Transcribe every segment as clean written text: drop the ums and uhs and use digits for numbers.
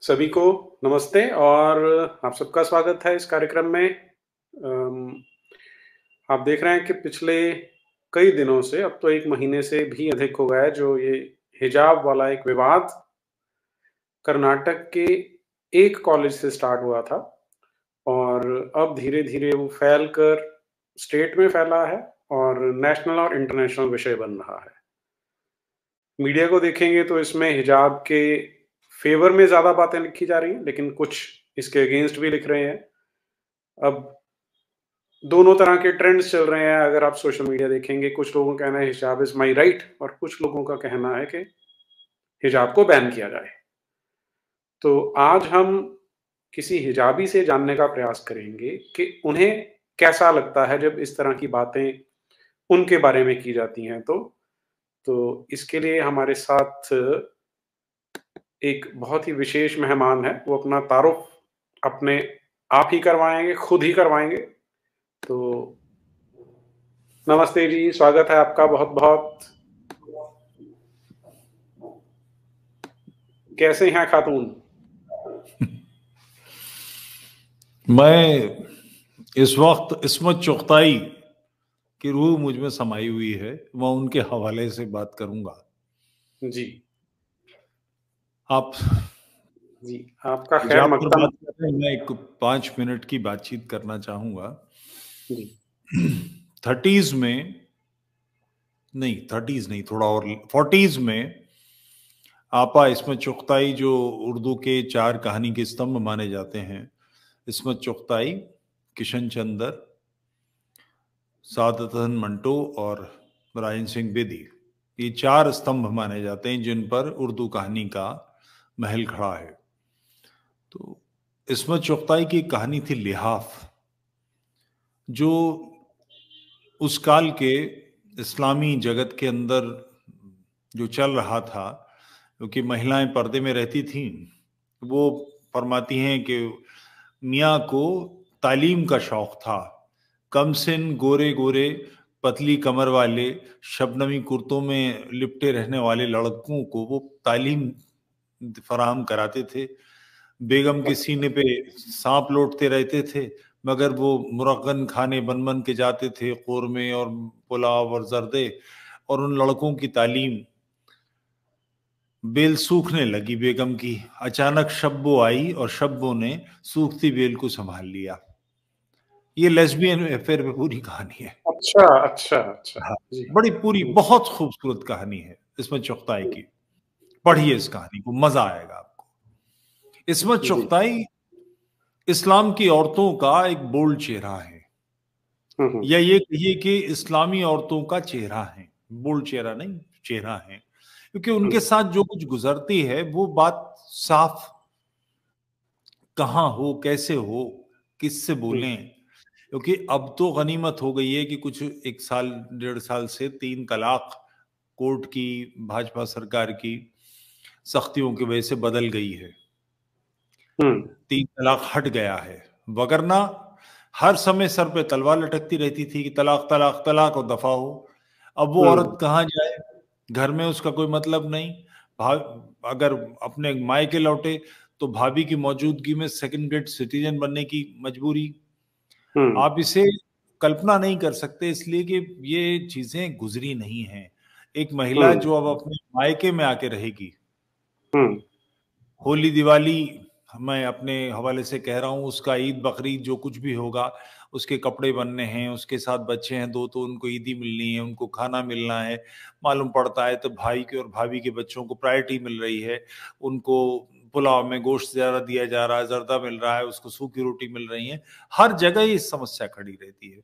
सभी को नमस्ते और आप सबका स्वागत है इस कार्यक्रम में। आप देख रहे हैं कि पिछले कई दिनों से, अब तो 1 महीने से भी अधिक हो गया है, जो ये हिजाब वाला एक विवाद कर्नाटक के एक कॉलेज से स्टार्ट हुआ था और अब धीरे-धीरे वो फैल कर स्टेट में फैला है और नेशनल और इंटरनेशनल विषय बन रहा है। मीडिया को देखेंगे तो इसमें हिजाब के फ़ेवर में ज़्यादा बातें लिखी जा रही हैं, लेकिन कुछ इसके अगेंस्ट भी लिख रहे हैं। अब दोनों तरह के ट्रेंड्स चल रहे हैं। अगर आप सोशल मीडिया देखेंगे, कुछ लोगों का कहना है हिजाब इज़ माय राइट और कुछ लोगों का कहना है कि हिजाब को बैन किया जाए। तो आज हम किसी हिजाबी से जानने का प्रयास करेंगे कि उन्हें कैसा लगता है जब इस तरह की बातें उनके बारे में की जाती हैं तो। तो इसके लिए हमारे साथ एक बहुत ही विशेष मेहमान है, वो अपना तारुफ़ अपने आप ही करवाएँगे, खुद ही करवाएँगे। तो नमस्ते जी, स्वागत है आपका बहुत-बहुत। कैसे हैं खातून? मैं इस वक्त इस्मत चुगताई की रूह मुझ में समाई हुई है। मैं उनके हवाले से बात करूंगा। जी, आप जी, आपका खैर हिजाब पर मकदम। बात कर रहे हैं, मैं एक 5 मिनट की बातचीत करना चाहूंगा। जी, 30s में नहीं, 30s नहीं, थोड़ा और 40s में आपा इस्मत चुगताई, जो उर्दू के 4 कहानी के स्तंभ माने जाते हैं, इस्मत चुगताई, किशन चंद्र, सादत हसन मंटो और रायन सिंह बेदी, ये 4 स्तंभ माने जाते हैं जिन पर उर्दू कहानी का महल खड़ा है। तो इस्मत चुगताई की कहानी थी लिहाफ, जो उस काल के इस्लामी जगत के अंदर जो चल रहा था, क्योंकि महिलाएं पर्दे में रहती थीं। वो फरमाती हैं कि मियाँ को तालीम का शौक था। कमसिन, गोरे गोरे, पतली कमर वाले, शबनमी कुर्तों में लिपटे रहने वाले लड़कों को वो तालीम फराहम कराते थे। बेगम के सीने पे सांप लौटते रहते थे, मगर वो मुरगन खाने बन बन के जाते थे, कौरमे और पुलाव और जर्दे। और उन लड़कों की तालीम बेल सूखने लगी बेगम की। अचानक शब्बो आई और शब्बो ने सूखती बेल को संभाल लिया। ये लेस्बियन अफेयर पे पूरी कहानी है। अच्छा, अच्छा, अच्छा। हाँ, जी, बड़ी पूरी जी, बहुत खूबसूरत कहानी है इसमें चुगताई की। पढ़िए इस कहानी को, मजा आएगा आपको। इसमें जी। चुगताई इस्लाम की औरतों का एक बोल्ड चेहरा है, हुँ, हुँ, या ये कहिए कि इस्लामी औरतों का चेहरा है। बोल्ड चेहरा नहीं, चेहरा है, क्योंकि हुँ, उनके साथ जो कुछ गुजरती है वो बात साफ, कहाँ हो, कैसे हो, किससे हुँ, बोलें। क्योंकि अब तो गनीमत हो गई है कि कुछ 1 साल 1.5 साल से 3 तलाक कोर्ट की, भाजपा सरकार की सख्तियों की वजह से बदल गई है। हुँ, 3 तलाक हट गया है, वगरना हर समय सर पे तलवार लटकती रहती थी कि तलाक तलाक तलाक और दफा हो। अब वो हुँ, औरत कहाँ जाए, घर में उसका कोई मतलब नहीं। भा अगर अपने मायके लौटे तो भाभी की मौजूदगी में सेकंड ग्रेड सिटीजन बनने की मजबूरी। हुँ, आप इसे कल्पना नहीं कर सकते, इसलिए कि ये चीजें गुजरी नहीं हैं। एक महिला हुँ, जो अब अपने मायके में आके रहेगी, हुँ, होली दिवाली मैं अपने हवाले से कह रहा हूँ, उसका ईद बकरीद जो कुछ भी होगा, उसके कपड़े बनने हैं, उसके साथ बच्चे हैं 2 तो उनको ईदी मिलनी है, उनको खाना मिलना है। मालूम पड़ता है तो भाई के और भाभी के बच्चों को प्रायोरिटी मिल रही है। उनको पुलाव में गोश्त ज़्यादा दिया जा रहा है, ज़र्दा मिल रहा है, उसको सूखी रोटी मिल रही है। हर जगह ये समस्या खड़ी रहती है,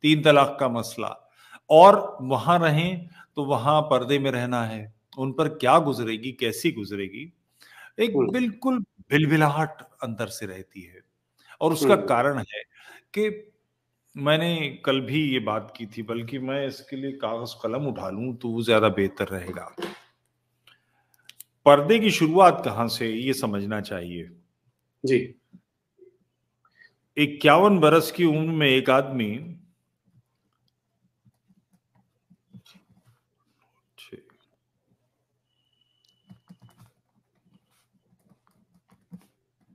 3 तलाक का मसला। और वहाँ रहें तो वहाँ पर्दे में रहना है। उन पर क्या गुज़रेगी, कैसी गुज़रेगी? एक हुँ, बिल्कुल भिलभिलाहट अंदर से रहती है। और हुँ, उसका कारण है कि मैंने कल भी ये बात की थी, बल्कि मैं इसके लिए कागज कलम उठा लूं तो वो ज्यादा बेहतर रहेगा। पर्दे की शुरुआत कहाँ से, ये समझना चाहिए। जी, 51 बरस की उम्र में एक आदमी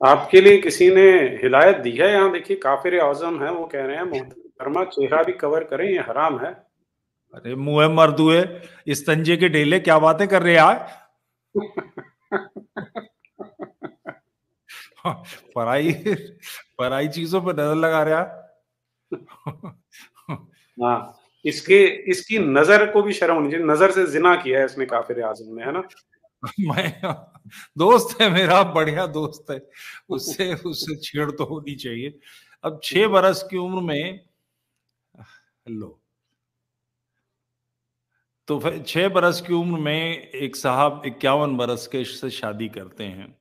आपके लिए किसी ने हिदायत दी है? यहाँ देखिए काफ़िर आज़म हैं, वो कह रहे हैं मोहतरमा चेहरा भी कवर करें, ये हराम है। अरे मुँह मर्दुए, इस तंजे के ढेले क्या बातें कर रहे यार। पराई पराई चीजों पर नजर लगा रहे यार। हाँ, इसके इसकी नज़र को भी शर्म होनी चाहिए, नज़र से ज़िना किया है इसने काफ़िर आज़म ने, है ना? मैं दोस्त है मेरा, बढ़िया दोस्त है, उससे उससे छेड़ तो होनी चाहिए। अब 6 बरस की उम्र में लो, तो फिर 6 बरस की उम्र में एक साहब 51 बरस के से शादी करते हैं।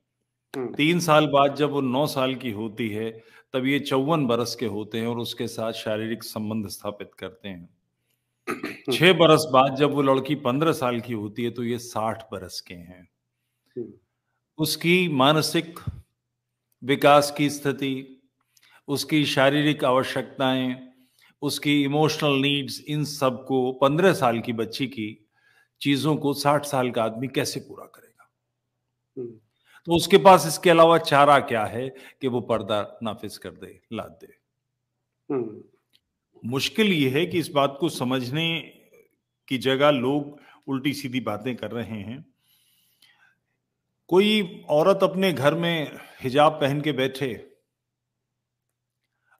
हुँ, 3 साल बाद जब वो 9 साल की होती है, तब ये 54 बरस के होते हैं और उसके साथ शारीरिक संबंध स्थापित करते हैं। हुँ, 6 बरस बाद जब वो लड़की 15 साल की होती है, तो ये 60 बरस के हैं। हुँ, उसकी मानसिक विकास की स्थिति, उसकी शारीरिक आवश्यकताएं, उसकी इमोशनल नीड्स, इन सब को 15 साल की बच्ची की चीजों को 60 साल का आदमी कैसे पूरा करेगा। हुँ, तो उसके पास इसके अलावा चारा क्या है कि वो पर्दा नाफिज कर दे, लाद दे। हुँ, मुश्किल ये है कि इस बात को समझने की जगह लोग उल्टी सीधी बातें कर रहे हैं। कोई औरत अपने घर में हिजाब पहन के बैठे,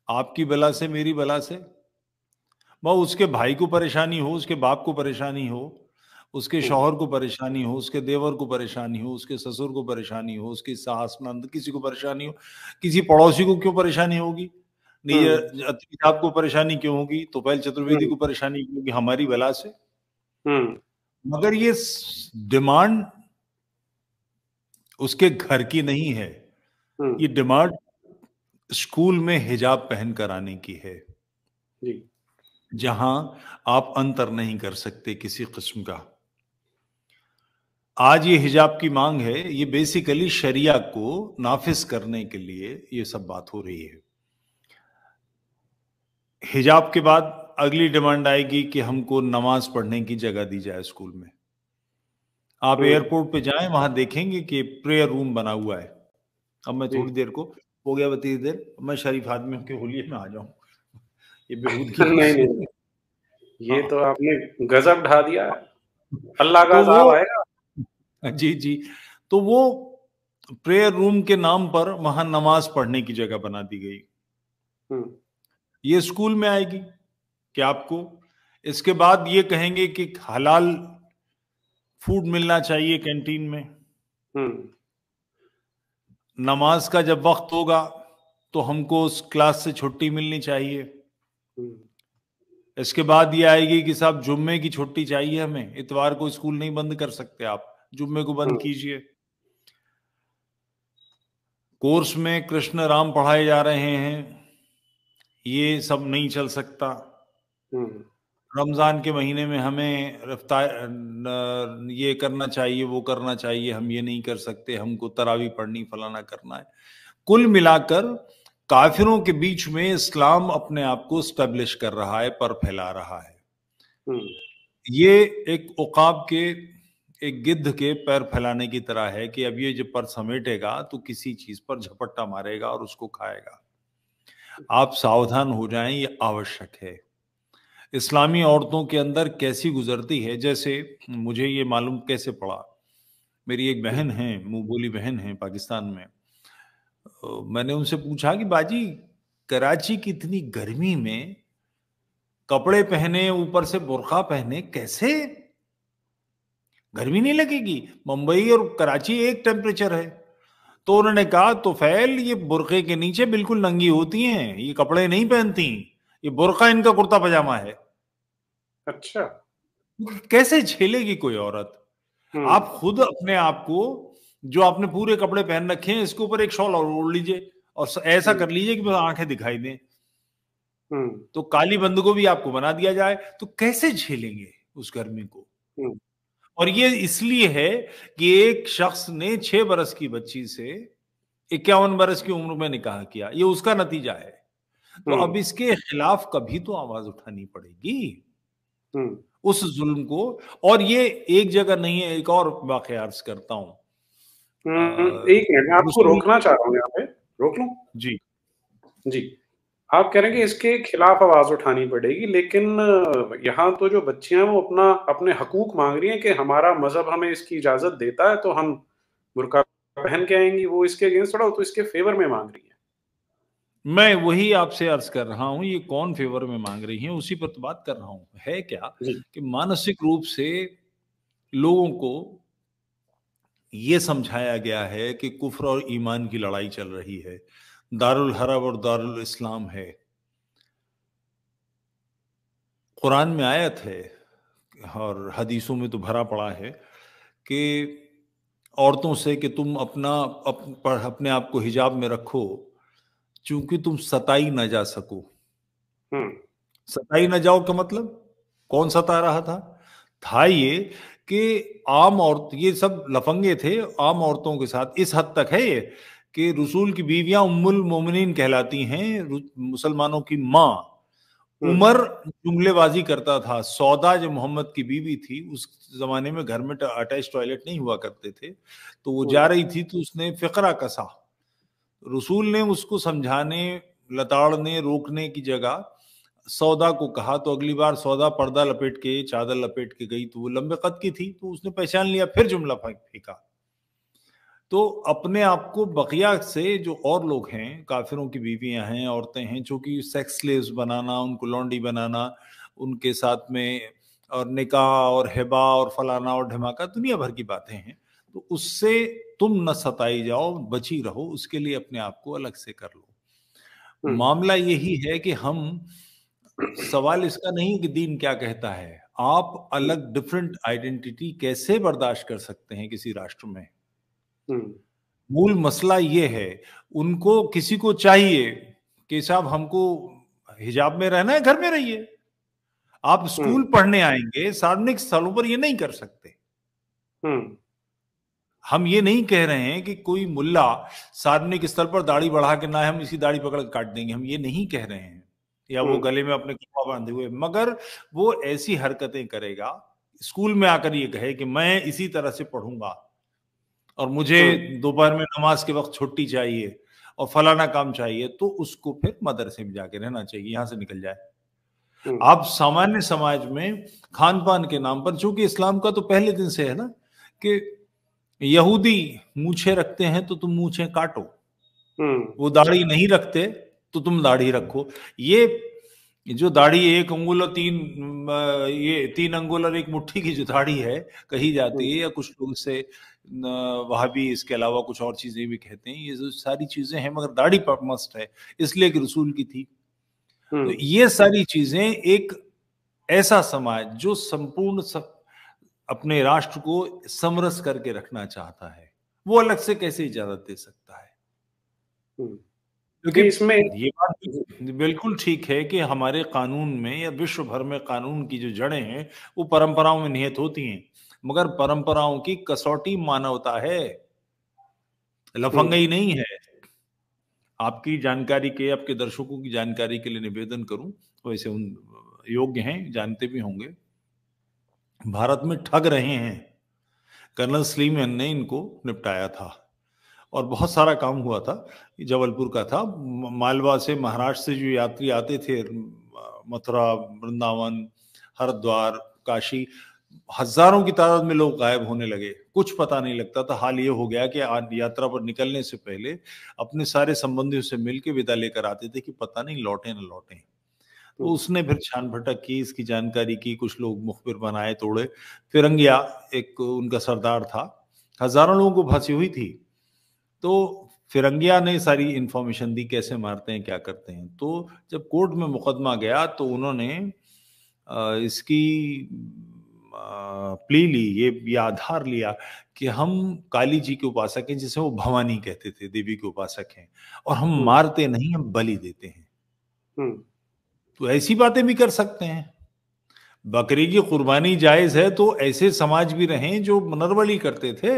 आपकी बला से मेरी बला से, वह उसके भाई को परेशानी हो, उसके बाप को परेशानी हो, उसके हुँ, शौहर को परेशानी हो, उसके देवर को परेशानी हो, उसके ससुर को परेशानी हो, उसकी सास नंद किसी को परेशानी हो, किसी पड़ोसी को क्यों परेशानी होगी? हुँ, साहब को परेशानी क्यों होगी? तो पहल चतुर्वेदी हुँ, को परेशानी क्यों होगी? हमारी बला से। हुँ, मगर ये डिमांड उसके घर की नहीं है, हुँ, ये डिमांड स्कूल में हिजाब पहन कर आने की है, जी, जहां आप अंतर नहीं कर सकते किसी किस्म का। आज ये हिजाब की मांग है, ये बेसिकली शरिया को नाफिज करने के लिए ये सब बात हो रही है। हिजाब के बाद अगली डिमांड आएगी कि हमको नमाज पढ़ने की जगह दी जाए स्कूल में। आप हुँ, एयरपोर्ट पे जाएं, वहां देखेंगे कि प्रेयर रूम बना हुआ है। अब मैं जी। थोड़ी देर को हो गया बती देर, मैं शरीफ आदमी हूं कि होलिये में आ जाऊं, ये बेहूदगी नहीं, नहीं, ये हाँ। तो आपने गज़ब ढा दिया। अल्लाह का तो वो अज़ाब आएगा। जी जी, तो वो प्रेयर रूम के नाम पर वहां नमाज पढ़ने की जगह बना दी गई। हुँ, ये स्कूल में आएगी कि आपको इसके बाद ये कहेंगे कि हलाल फूड मिलना चाहिए कैंटीन में। हुँ, नमाज का जब वक्त होगा तो हमको उस क्लास से छुट्टी मिलनी चाहिए। हुँ, इसके बाद ये आएगी कि साहब जुम्मे की छुट्टी चाहिए हमें, इतवार को स्कूल नहीं बंद कर सकते आप, जुम्मे को हुँ, बंद कीजिए। कोर्स में कृष्ण राम पढ़ाए जा रहे हैं, ये सब नहीं चल सकता। हुँ, रमजान के महीने में हमें रफ्तार ये करना चाहिए, वो करना चाहिए, हम ये नहीं कर सकते, हमको तरावी पढ़नी, फलाना करना है। कुल मिलाकर काफिरों के बीच में इस्लाम अपने आप को स्टैब्लिश कर रहा है, पर फैला रहा है। हुँ, ये एक उकाब के, एक गिद्ध के पैर फैलाने की तरह है कि अब ये जब पर समेटेगा तो किसी चीज पर झपट्टा मारेगा और उसको खाएगा। आप सावधान हो जाएं, ये आवश्यक है। इस्लामी औरतों के अंदर कैसी गुजरती है, जैसे मुझे ये मालूम कैसे पड़ा, मेरी एक हुँ, बहन है, मुंह बोली बहन है पाकिस्तान में। मैंने उनसे पूछा कि बाजी, कराची की इतनी गर्मी में कपड़े पहने, ऊपर से बुर्का पहने, कैसे गर्मी नहीं लगेगी? मुंबई और कराची एक टेम्परेचर है। तो उन्होंने कहा, तो फैल ये बुर्के के नीचे बिल्कुल नंगी होती हैं, ये कपड़े नहीं पहनती, ये बुर्का इनका कुर्ता पजामा है। अच्छा। कैसे झेलेगी कोई औरत? हुँ, आप खुद अपने आप को, जो आपने पूरे कपड़े पहन रखे हैं, इसके ऊपर एक शॉल और ओढ़ लीजिए और ऐसा हुँ, कर लीजिए कि बस आंखें दिखाई दें, हुँ, तो काली बंद को भी आपको बना दिया जाए, तो कैसे झेलेंगे उस गर्मी को? हुँ, और ये इसलिए है कि एक शख्स ने 6 बरस की बच्ची से 51 बरस की उम्र में निकाह किया, ये उसका नतीजा है। तो हुँ, अब इसके खिलाफ कभी तो आवाज उठानी पड़ेगी, हुँ, उस जुल्म को। और ये एक जगह नहीं है, एक और वाकया अर्ज करता हूं। एक मिनट, मैं आपको रसूल। रोकना चाह रहा हूँ यहाँ पे, रोक लूँ? जी। जी। आप कह रहे हैं कि इसके खिलाफ आवाज़ उठानी पड़ेगी, लेकिन यहाँ तो जो बच्चियाँ हैं वो अपने हकूक माँग रही हैं कि हमारा मज़हब हमें इसकी इजाज़त देता है, तो हम बुर्का पहन के आएँगी, वो इसके अगेंस्ट थोड़ा, वो तो इसके फ़ेवर में माँग रही हैं। मैं वही आपसे अर्ज़ कर रहा हूँ, ये कौन फ़ेवर में माँग रही हैं, उसी पर तो बात कर रहा हूँ। है क्या जी। कि मानसिक रूप से लोगों को ये समझाया गया है कि कुफ्र और ईमान की लड़ाई चल रही है। दारुल हरब और दारुल इस्लाम है। कुरान में आयत है और हदीसों में तो भरा पड़ा है कि औरतों से कि तुम अपने आप को हिजाब में रखो, चूंकि तुम सताई न जा सको। हुँ, सताई न जाओ का मतलब कौन सता रहा था? था ये कि आम औरत, ये सब लफंगे थे, आम औरतों के साथ इस हद तक है ये कि रसूल की बीवियां उम्मुल मोमिनीन कहलाती हैं, मुसलमानों की माँ। हुँ, उमर जुमलेबाजी करता था। सौदा जो मोहम्मद की बीवी थी, उस जमाने में घर में अटैच टॉयलेट नहीं हुआ करते थे, तो वो हुँ, जा रही थी तो उसने फिकरा कसा। रसूल ने उसको समझाने, लताड़ने, रोकने की जगह सौदा को कहा, तो अगली बार सौदा पर्दा लपेट के, चादर लपेट के गई, तो वो लंबे कद की थी, तो उसने पहचान लिया, फिर जुमला फेंका। तो अपने आप को बकिया से जो और लोग हैं, काफिरों की बीवियां हैं, औरतें हैं, जो कि सेक्स स्लेव्स बनाना, उनको लौंडी बनाना, उनके साथ में और निकाह और हिबा और फलाना और ढमाका, दुनिया भर की बातें हैं। तो उससे तुम न सताई जाओ, बची रहो, उसके लिए अपने आप को अलग से कर लो। हुँ, मामला यही है कि हम, सवाल इसका नहीं कि दीन क्या कहता है, आप हुँ, अलग डिफरेंट आइडेंटिटी कैसे बर्दाश्त कर सकते हैं किसी राष्ट्र में? हुँ, मूल मसला ये है, उनको किसी को चाहिए कि साहब हमको हिजाब में रहना है, घर में रहिए। आप हुँ, स्कूल पढ़ने आएंगे, सार्वजनिक स्थलों पर ये नहीं कर सकते। हुँ, हम ये नहीं कह रहे हैं कि कोई मुल्ला सार्वजनिक स्थल पर दाढ़ी बढ़ा के ना, हम इसी दाढ़ी पकड़ के काट देंगे, हम ये नहीं कह रहे हैं। या हुँ, वो गले में अपने कपड़ा बांधे हुए, मगर वो ऐसी हरकतें करेगा, स्कूल में आकर ये कहे कि मैं इसी तरह से पढ़ूंगा और मुझे हुँ, दोपहर में नमाज के वक्त छुट्टी चाहिए और फलाना काम चाहिए, तो उसको फिर मदरसे में जाके रहना चाहिए, यहां से निकल जाए। हुँ, आप सामान्य समाज में खान पान के नाम पर, चूंकि इस्लाम का तो पहले दिन से है ना कि यहूदी मूछें रखते हैं तो तुम मूछें काटो, हुँ, वो दाढ़ी नहीं रखते तो तुम दाढ़ी रखो। ये जो दाढ़ी एक अंगुल और ये 3 अंगुल और एक मुट्ठी की जो दाढ़ी है कही हुँ, जाती है, या कुछ लोग इसे वहां भी इसके अलावा कुछ और चीजें भी कहते हैं, ये जो सारी चीजें हैं, मगर दाढ़ी पर मस्ट है, इसलिए कि रसूल की थी। हुँ, तो ये सारी चीजें, एक ऐसा समाज जो संपूर्ण अपने राष्ट्र को समरस करके रखना चाहता है, वो अलग से कैसे इजाजत दे सकता है? हुँ। क्योंकि नहीं, इसमें ये बात जी, बिल्कुल ठीक है कि हमारे कानून में या विश्व भर में कानून की जो जड़ें हैं, वो परंपराओं में निहित होती हैं, मगर परंपराओं की कसौटी मानवता है, हुँ, लफंगाई नहीं है। आपकी जानकारी के, आपके दर्शकों की जानकारी के लिए निवेदन करूं, वैसे उन योग्य हैं, जानते भी होंगे, भारत में ठग रहे हैं। कर्नल स्लीमैन ने इनको निपटाया था और बहुत सारा काम हुआ था। जबलपुर का था। मालवा से, महाराष्ट्र से जो यात्री आते थे, मथुरा, वृंदावन, हरिद्वार, काशी, हजारों की तादाद में लोग गायब होने लगे, कुछ पता नहीं लगता था। हाल ये हो गया कि आज यात्रा पर निकलने से पहले अपने सारे संबंधियों से मिलके विदा लेकर आते थे कि पता नहीं लौटे न लौटे। तो हुँ, उसने फिर छान भटक की, इसकी जानकारी की, कुछ लोग मुखबिर बनाए, तोड़े। फिरंगिया एक उनका सरदार था, हजारों लोगों को फांसी हुई थी। तो फिरंगिया ने सारी इंफॉर्मेशन दी, कैसे मारते हैं, क्या करते हैं। तो जब कोर्ट में मुकदमा गया तो उन्होंने इसकी प्ली ली, ये आधार लिया कि हम काली जी के उपासक हैं, जिसे वो भवानी कहते थे, देवी के उपासक हैं, और हम हुँ, मारते नहीं, हम बलि देते हैं। हुँ, तो ऐसी बातें भी कर सकते हैं। बकरी की कुर्बानी जायज है, तो ऐसे समाज भी रहे जो नरबली करते थे।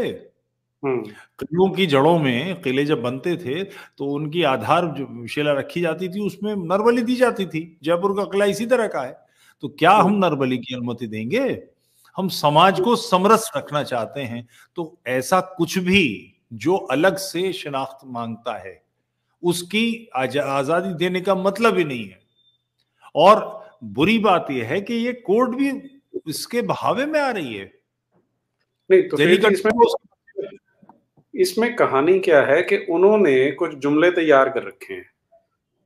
हुँ, किलों की जड़ों में, किले जब बनते थे तो उनकी आधार जो शिला रखी जाती थी, उसमें नरबली दी जाती थी। जयपुर का किला इसी तरह का है। तो क्या हुँ, हम नरबली की अनुमति देंगे? हम समाज को समरस रखना चाहते हैं, तो ऐसा कुछ भी जो अलग से शिनाख्त मांगता है उसकी आजादी देने का मतलब ही नहीं है। और बुरी बात यह है कि ये कोर्ट भी इसके बहावे में आ रही है। नहीं तो फिर जी जलीकट्टू को इसमें कहानी क्या है कि उन्होंने कुछ जुमले तैयार कर रखे हैं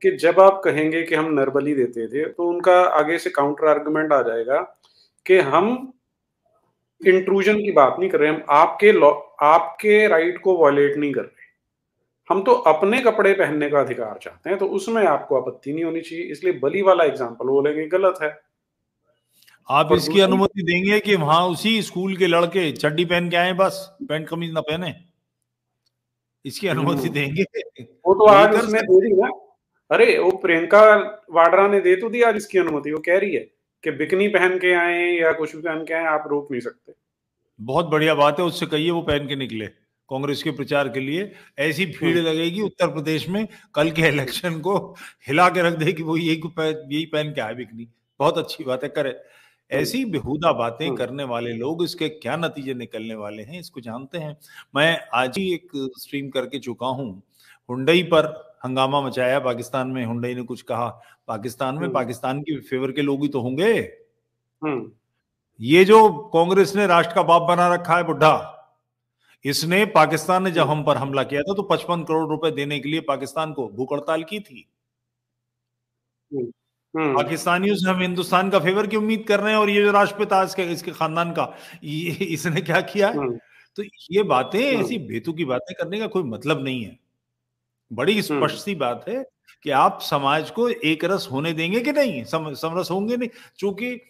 कि जब आप कहेंगे कि हम नरबली देते थे, तो उनका आगे से काउंटर आर्गुमेंट आ जाएगा कि हम इंट्रूजन की बात नहीं कर रहे, हम आपके राइट को वायलेट नहीं कर रहे, हम तो अपने कपड़े पहनने का अधिकार चाहते हैं, तो उसमें आपको आपत्ति नहीं होनी चाहिए। इसलिए बली वाला एग्जाम्पल बोलेंगे गलत है। आप और इसकी दूसरी, अनुमति देंगे कि वहां उसी स्कूल के लड़के चड्डी पहन के आए, बस पैंट कमीज ना पहने? इसकी अनुमति देंगे? वो तो यही आज कर उसने सकते। दे दी ना। अरे वो प्रियंका वाड्रा ने दे तो दी आज इसकी अनुमति। वो कह रही है कि बिकनी पहन के आए या कुछ भी पहन के आए, आप रोक नहीं सकते। बहुत बढ़िया बात है, उससे कहिए वो पहन के निकले कांग्रेस के प्रचार के लिए। ऐसी भीड़ लगेगी उत्तर प्रदेश में कल के इलेक्शन को हिला के रख देगी। वो यही पहन के आए बिकनी। बहुत अच्छी बात है, करे। ऐसी बेहुदा बातें करने वाले लोग, इसके क्या नतीजे निकलने वाले हैं इसको जानते हैं। मैं आज ही एक स्ट्रीम करके चुका हूं। हुंडई पर हंगामा मचाया पाकिस्तान में। हुंडई ने कुछ कहा पाकिस्तान में, पाकिस्तान के फेवर के लोग ही तो होंगे। ये जो कांग्रेस ने राष्ट्र का बाप बना रखा है बुढ़ा, इसने पाकिस्तान ने जब हम पर हमला किया था तो 55 करोड़ रुपए देने के लिए पाकिस्तान को भूख हड़ताल की थी। पाकिस्तानियों से हम हिंदुस्तान का फेवर की उम्मीद कर रहे हैं, और ये जो राष्ट्रपिता इसके खानदान का, इसने क्या किया है? तो ये बातें, ऐसी बेतुकी बातें करने का कोई मतलब नहीं है। बड़ी स्पष्ट सी बात है कि आप समाज को एक रस होने देंगे कि नहीं? समरस होंगे नहीं। चूंकि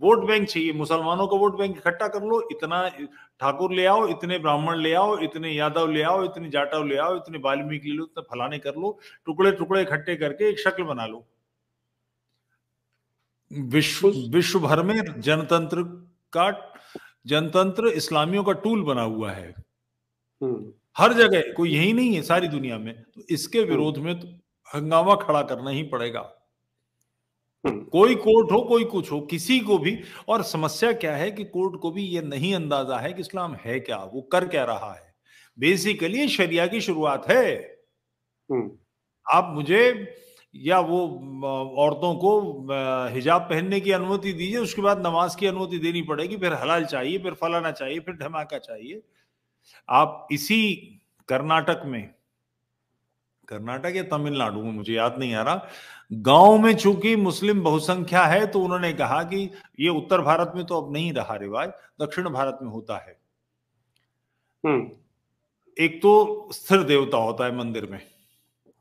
वोट बैंक चाहिए, मुसलमानों का वोट बैंक इकट्ठा कर लो, इतना ठाकुर ले आओ, इतने ब्राह्मण ले आओ, इतने यादव ले आओ, इतने जाटव ले आओ, इतने वाल्मीकि ले लो, इतने फलाने कर लो, टुकड़े टुकड़े इकट्ठे करके एक शक्ल बना लो। विश्व भर में जनतंत्र इस्लामियों का टूल बना हुआ है। हर जगह, कोई यही नहीं है सारी दुनिया में। तो इसके विरोध में तो हंगामा खड़ा करना ही पड़ेगा। कोई कोर्ट हो, कोई कुछ हो, किसी को भी। और समस्या क्या है कि कोर्ट को भी ये नहीं अंदाजा है कि इस्लाम है क्या, वो कर क्या रहा है। बेसिकली शरिया की शुरुआत है। आप मुझे या वो औरतों को हिजाब पहनने की अनुमति दीजिए, उसके बाद नमाज की अनुमति देनी पड़ेगी, फिर हलाल चाहिए, फिर फलाना चाहिए, फिर धमाका चाहिए। आप इसी कर्नाटक या तमिलनाडु में, मुझे याद नहीं आ रहा, गांव में चूंकि मुस्लिम बहुसंख्या है तो उन्होंने कहा कि ये उत्तर भारत में तो अब नहीं रहा रिवाज, दक्षिण भारत में होता है। एक तो स्थिर देवता होता है मंदिर में,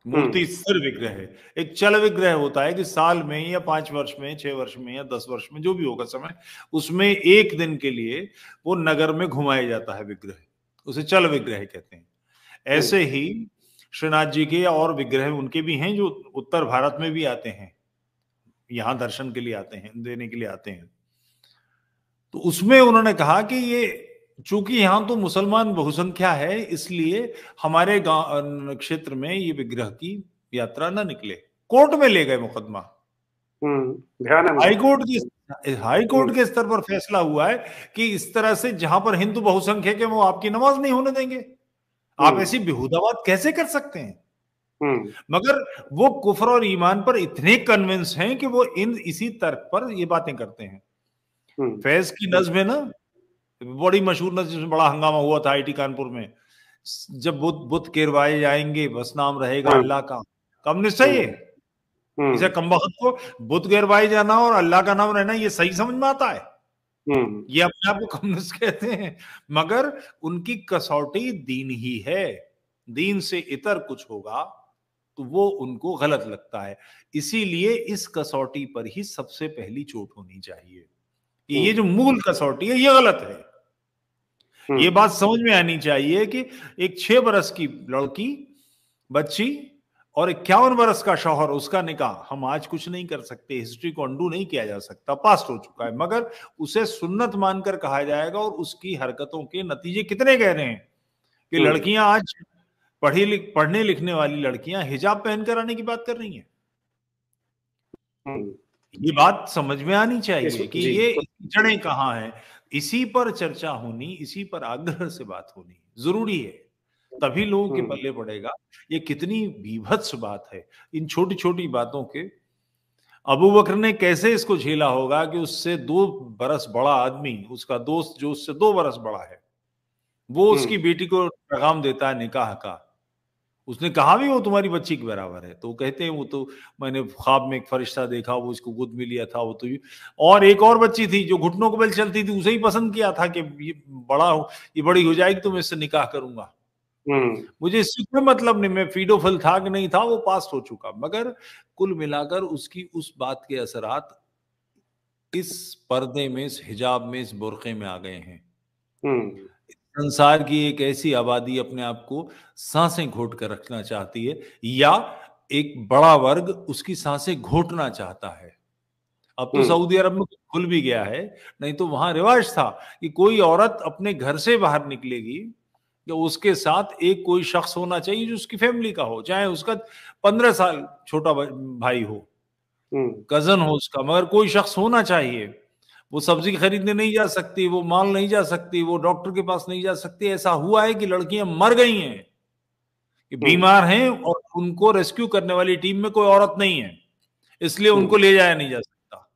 मूर्ति स्थिर विग्रह है। एक चल विग्रह होता है कि साल में या 5 वर्ष में, 6 वर्ष में या 10 वर्ष में, जो भी होगा समय, उसमें एक दिन के लिए वो नगर में घुमाया जाता है विग्रह, उसे चल विग्रह कहते हैं। ऐसे ही श्रीनाथ जी के और विग्रह उनके भी हैं जो उत्तर भारत में भी आते हैं, यहां दर्शन के लिए आते हैं, देने के लिए आते हैं। तो उसमें उन्होंने कहा कि ये चूंकि यहां तो मुसलमान बहुसंख्या है, इसलिए हमारे गांव क्षेत्र में ये विग्रह की यात्रा न निकले। कोर्ट में ले गए मुकदमा। हाईकोर्ट के स्तर पर फैसला हुआ है कि इस तरह से जहां पर हिंदू बहुसंख्यक है वो आपकी नमाज नहीं होने देंगे। आप ऐसी बेहुदा बात कैसे कर सकते हैं? मगर वो कुफ्र और ईमान पर इतने कन्विंस हैं कि वो इसी तर्क पर ये बातें करते हैं। फैज की नज्म है ना, बड़ी मशहूर नज्म, जिसमें बड़ा हंगामा हुआ था आईटी कानपुर में। जब बुत गिरवाए जाएंगे बस नाम रहेगा अल्लाह का। कम्युनिस्ट है ये। इसे कमबख्त को बुत गिरवाए जाना और अल्लाह का नाम रहना ये सही समझ में आता है? ये अपने आप को कम्युनिस्ट कहते हैं, मगर उनकी कसौटी दीन ही है। दीन से इतर कुछ होगा तो वो उनको गलत लगता है। इसीलिए इस कसौटी पर ही सबसे पहली चोट होनी चाहिए। ये जो मूल कसौटी है ये गलत है। ये बात समझ में आनी चाहिए कि एक 6 बरस की लड़की, बच्ची, और 51 बरस का शौहर, उसका निकाह हम आज कुछ नहीं कर सकते, हिस्ट्री को अंडू नहीं किया जा सकता, पास्ट हो चुका है, मगर उसे सुन्नत मानकर कहा जाएगा। और उसकी हरकतों के नतीजे कितने गहरे हैं कि लड़कियां आज पढ़ने लिखने वाली लड़कियां हिजाब पहनकर आने की बात कर रही हैं। ये बात समझ में आनी चाहिए कि ये जड़ें कहां हैं। इसी पर चर्चा होनी, इसी पर आग्रह से बात होनी जरूरी है। तभी लोगों के पल्ले पड़ेगा। ये कितनी बीभत्स बात है, इन छोटी छोटी बातों के। अबू बकर ने कैसे इसको झेला होगा कि उससे 2 बरस बड़ा आदमी, उसका दोस्त जो उससे 2 बरस बड़ा है, वो उसकी बेटी को पैगाम देता है निकाह का। उसने कहा भी वो तुम्हारी बच्ची के बराबर है, तो कहते हैं वो तो मैंने ख्वाब में एक फरिश्ता देखा, वो इसको गोद में लिया था, वो तो और एक और बच्ची थी जो घुटनों को बल चलती थी, उसे ही पसंद किया था कि ये बड़ी हो जाएगी तो मैं इससे निकाह करूंगा। मुझे इससे कोई मतलब नहीं, मैं फीडोफिल था कि नहीं था, वो पास हो चुका। मगर कुल मिलाकर उसकी उस बात के असरात इस पर्दे में, इस हिजाब में, इस बुर्के में आ गए हैं। संसार की एक ऐसी आबादी अपने आप को सांसें घोट कर रखना चाहती है, या एक बड़ा वर्ग उसकी सांसें घोटना चाहता है। अब तो सऊदी अरब में खुल भी गया है, नहीं तो वहां रिवाज था कि कोई औरत अपने घर से बाहर निकलेगी तो उसके साथ एक कोई शख्स होना चाहिए जो उसकी फैमिली का हो, चाहे उसका 15 साल छोटा भाई हो, कजन हो उसका, मगर कोई शख्स होना चाहिए। वो सब्जी खरीदने नहीं जा सकती, वो माल नहीं जा सकती, वो डॉक्टर के पास नहीं जा सकती। ऐसा हुआ है कि लड़कियां मर गई हैं, कि बीमार हैं और उनको रेस्क्यू करने वाली टीम में कोई औरत नहीं है, इसलिए उनको ले जाया नहीं जा सकता।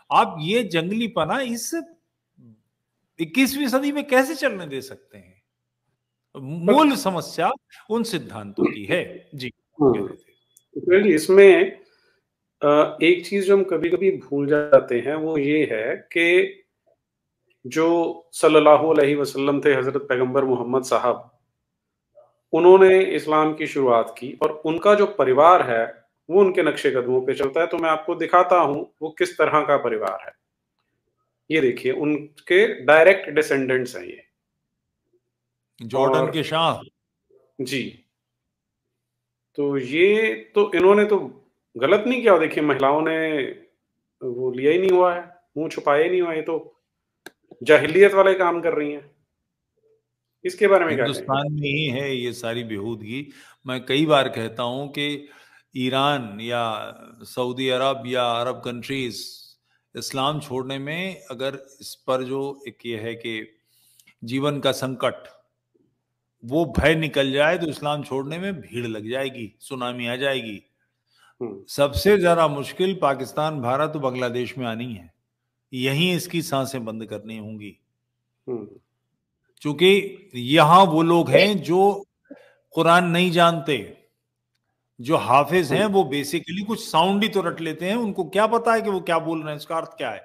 आप ये जंगलीपना इस 21वीं सदी में कैसे चलने दे सकते हैं? मूल समस्या उन सिद्धांतों की है। जी, कह रहे थे। इसमें एक चीज जो हम कभी-कभी भूल जाते हैं वो ये है कि जो सल्लल्लाहु अलैहि वसल्लम थे, हज़रत पैगंबर मोहम्मद साहब, उन्होंने इस्लाम की शुरुआत की और उनका जो परिवार है, वो उनके नक्शे कदमों पे चलता है। तो मैं आपको दिखाता हूँ, वो किस तरह का परिवार है। ये देखिए, उनके डायरेक्ट डिसेंडेंट्स हैं ये। जॉर्डन के शाह। जी। तो ये तो इन्होंने तो गलत नहीं किया। देखिए, महिलाओं ने वो लिया ही नहीं हुआ है, मुँह छुपाया ही नहीं हुआ, ये तो जाहिलियत वाले काम कर रही हैं। इसके बारे में क्या कहेंगे? हिंदुस्तान में ही है ये सारी बेहूदगी। मैं कई बार कहता हूं कि ईरान या सऊदी अरब या अरब कंट्रीज इस्लाम छोड़ने में, अगर इस पर जो एक ये है कि जीवन का संकट, वो भय निकल जाए तो इस्लाम छोड़ने में भीड़ लग जाएगी, सुनामी आ जाएगी। सबसे ज्यादा मुश्किल पाकिस्तान, भारत और बांग्लादेश में आनी है। यहीं इसकी सांसें बंद करनी होंगी, क्योंकि यहां वो लोग हैं जो कुरान नहीं जानते। जो हाफिज हैं वो बेसिकली कुछ साउंड ही तो रट लेते हैं, उनको क्या पता है कि वो क्या बोल रहे हैं, इसका अर्थ क्या है।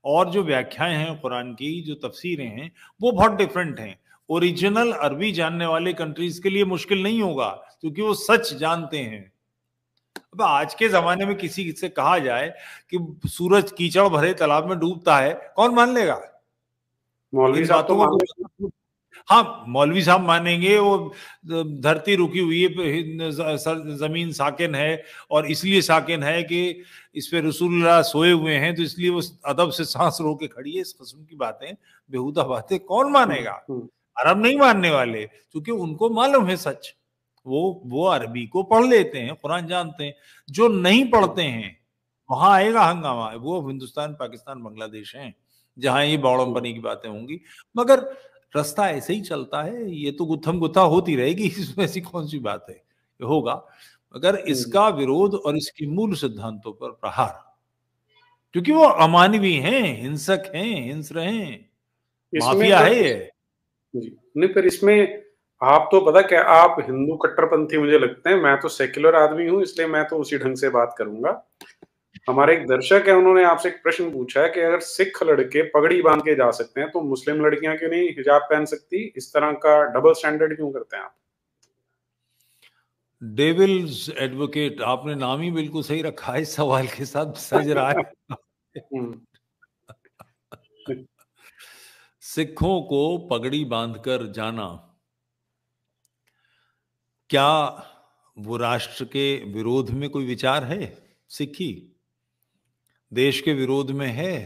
और जो व्याख्याएं हैं कुरान की, जो तफसीरें हैं, वो बहुत डिफरेंट हैं। ओरिजिनल अरबी जानने वाले कंट्रीज के लिए मुश्किल नहीं होगा, क्योंकि वो सच जानते हैं। अब आज के जमाने में किसी से कहा जाए कि सूरज कीचड़ भरे तालाब में डूबता है, कौन मान लेगा? मौलवी इन साहब तो बातों मान को हाँ, मौलवी साहब मानेंगे, वो धरती रुकी हुई है, जमीन साकिन है, और इसलिए साकिन है कि इस पे रसूलुल्लाह सोए हुए हैं, तो इसलिए वो अदब से सांस रोक के खड़ी है। इस किस्म की बातें, बेहुदा बातें कौन मानेगा? अरब नहीं मानने वाले, क्योंकि उनको मालूम है सच। वो अरबी को पढ़ लेते हैं, कुरान जानते हैं। जो नहीं पढ़ते हैं, वहां आएगा हंगामा। वो हिंदुस्तान, पाकिस्तान, बांग्लादेश हैं जहां ये बौड़मपनी की बातें होंगी। मगर रास्ता ऐसे ही चलता है, ये तो गुत्थम गुत्था होती रहेगी, इसमें ऐसी कौन सी बात है, ये होगा। मगर इसका विरोध और इसकी मूल सिद्धांतों पर प्रहार, क्योंकि वो अमानवी हैं, हिंसक हैं, हिंस रहे हैं, माफिया है ये। जी, नहीं, फिर इसमें आप तो पता क्या, आप हिंदू कट्टरपंथी मुझे लगते हैं, मैं तो सेक्युलर आदमी हूँ, इसलिए मैं तो उसी ढंग से बात करूंगा। हमारे एक दर्शक है, उन्होंने आपसे एक प्रश्न पूछा है कि अगर सिख लड़के पगड़ी बांध के जा सकते हैं, तो मुस्लिम लड़कियां क्यों नहीं हिजाब पहन सकती? इस तरह का डबल स्टैंडर्ड क्यों करते हैं आप? डेविल्स एडवोकेट, आपने नाम ही बिल्कुल सही रखा है, इस सवाल के साथ सज रहा है। सिखों को पगड़ी बांधकर जाना, क्या वो राष्ट्र के विरोध में कोई विचार है? सिखी देश के विरोध में है?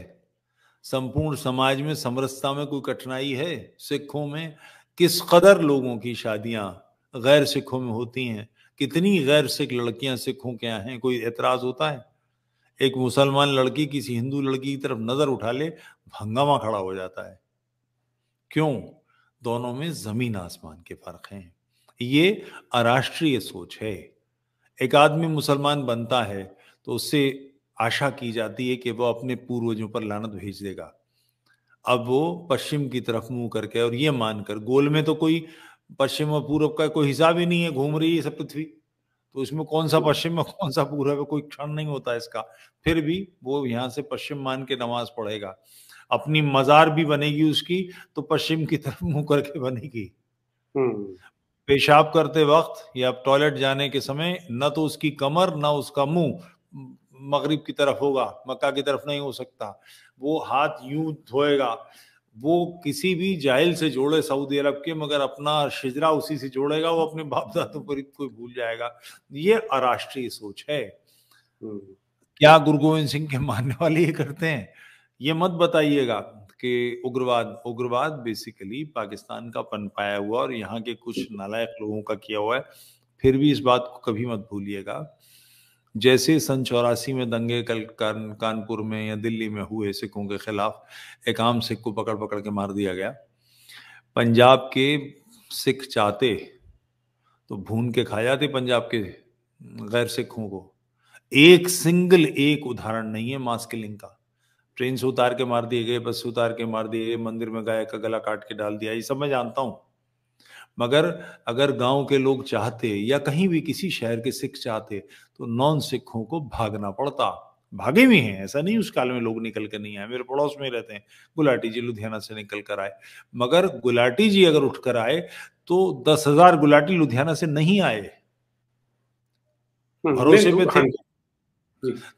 संपूर्ण समाज में समरसता में कोई कठिनाई है? सिखों में किस कदर लोगों की शादियां गैर सिखों में होती हैं? कितनी गैर सिख लड़कियां सिखों के यहाँ हैं? कोई एतराज होता है? एक मुसलमान लड़की किसी हिंदू लड़की की तरफ नजर उठा ले, हंगामा खड़ा हो जाता है। क्यों? दोनों में जमीन आसमान के फर्क हैं। ये अराष्ट्रीय सोच है। एक आदमी मुसलमान बनता है तो उससे आशा की जाती है कि वो अपने पूर्वजों पर लानत भेज देगा। अब वो पश्चिम की तरफ मुंह करके और ये मानकर, गोल में तो कोई पश्चिम और पूर्व का कोई हिसाब ही नहीं है, घूम रही है सब पृथ्वी, तो इसमें कौन सा पश्चिम है कौन सा पूर्व है कोई क्षण नहीं होता इसका। फिर भी वो यहाँ से पश्चिम मान के नमाज पढ़ेगा, अपनी मजार भी बनेगी उसकी तो पश्चिम की तरफ मुंह करके बनेगी। पेशाब करते वक्त या टॉयलेट जाने के समय न तो उसकी कमर न उसका मुंह मगरिब की तरफ होगा, मक्का की तरफ नहीं हो सकता। वो हाथ यूं धोएगा। वो किसी भी जाहिल से जोड़े सऊदी अरब के, मगर अपना शिजरा उसी से जोड़ेगा, वो अपने बाप दादों पर कोई भूल जाएगा। ये अराष्ट्रीय सोच है। क्या गुरु गोविंद सिंह के मानने वाले ये करते हैं? ये मत बताइएगा कि उग्रवाद बेसिकली पाकिस्तान का पनपाया हुआ और यहाँ के कुछ नालायक लोगों का किया हुआ है। फिर भी इस बात को कभी मत भूलिएगा, जैसे सन 84 में दंगे कानपुर में या दिल्ली में हुए सिखों के खिलाफ, एक आम सिख को पकड़ पकड़ के मार दिया गया। पंजाब के सिख चाहते तो भून के खा जाते पंजाब के गैर सिखों को। एक उदाहरण नहीं है मास किलिंग का। ट्रेन से उतार के मार दिए गए, बस से उतार के मार दिए गए, मंदिर में गाय का गला काट के डाल दिया, ये सब मैं जानता हूं। मगर अगर गांव के लोग चाहते या कहीं भी किसी शहर के सिख चाहते तो नॉन सिखों को भागना पड़ता। भागे भी हैं, ऐसा नहीं उस काल में लोग निकल कर नहीं आए। मेरे पड़ोस में रहते हैं गुलाटी जी, लुधियाना से निकल कर आए। मगर गुलाटी जी अगर उठकर आए तो 10,000 गुलाटी लुधियाना से नहीं आए, भरोसे पे थे।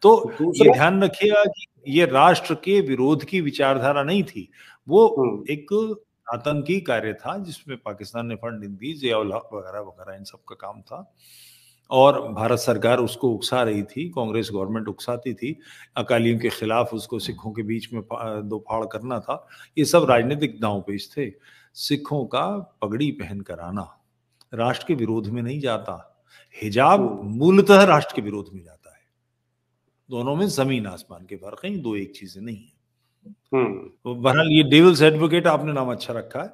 तो ये ध्यान रखिएगा कि ये राष्ट्र के विरोध की विचारधारा नहीं थी, वो एक आतंकी कार्य था जिसमें पाकिस्तान ने फंडिंग दी, जियाउल हक वगैरह वगैरह इन सब का काम था। और भारत सरकार उसको उकसा रही थी, कांग्रेस गवर्नमेंट उकसाती थी, अकालियों के खिलाफ उसको सिखों के बीच में दो फाड़ करना था। ये सब राजनीतिक दांवपेच थे। सिखों का पगड़ी पहन कर आना राष्ट्र के विरोध में नहीं जाता। हिजाब मूलतः राष्ट्र के विरोध में जाता है। दोनों में जमीन आसमान के फर्क है, दो एक चीजें नहीं है। तो बहरहाल ये डेविल्स एडवोकेट आपने नाम अच्छा रखा है।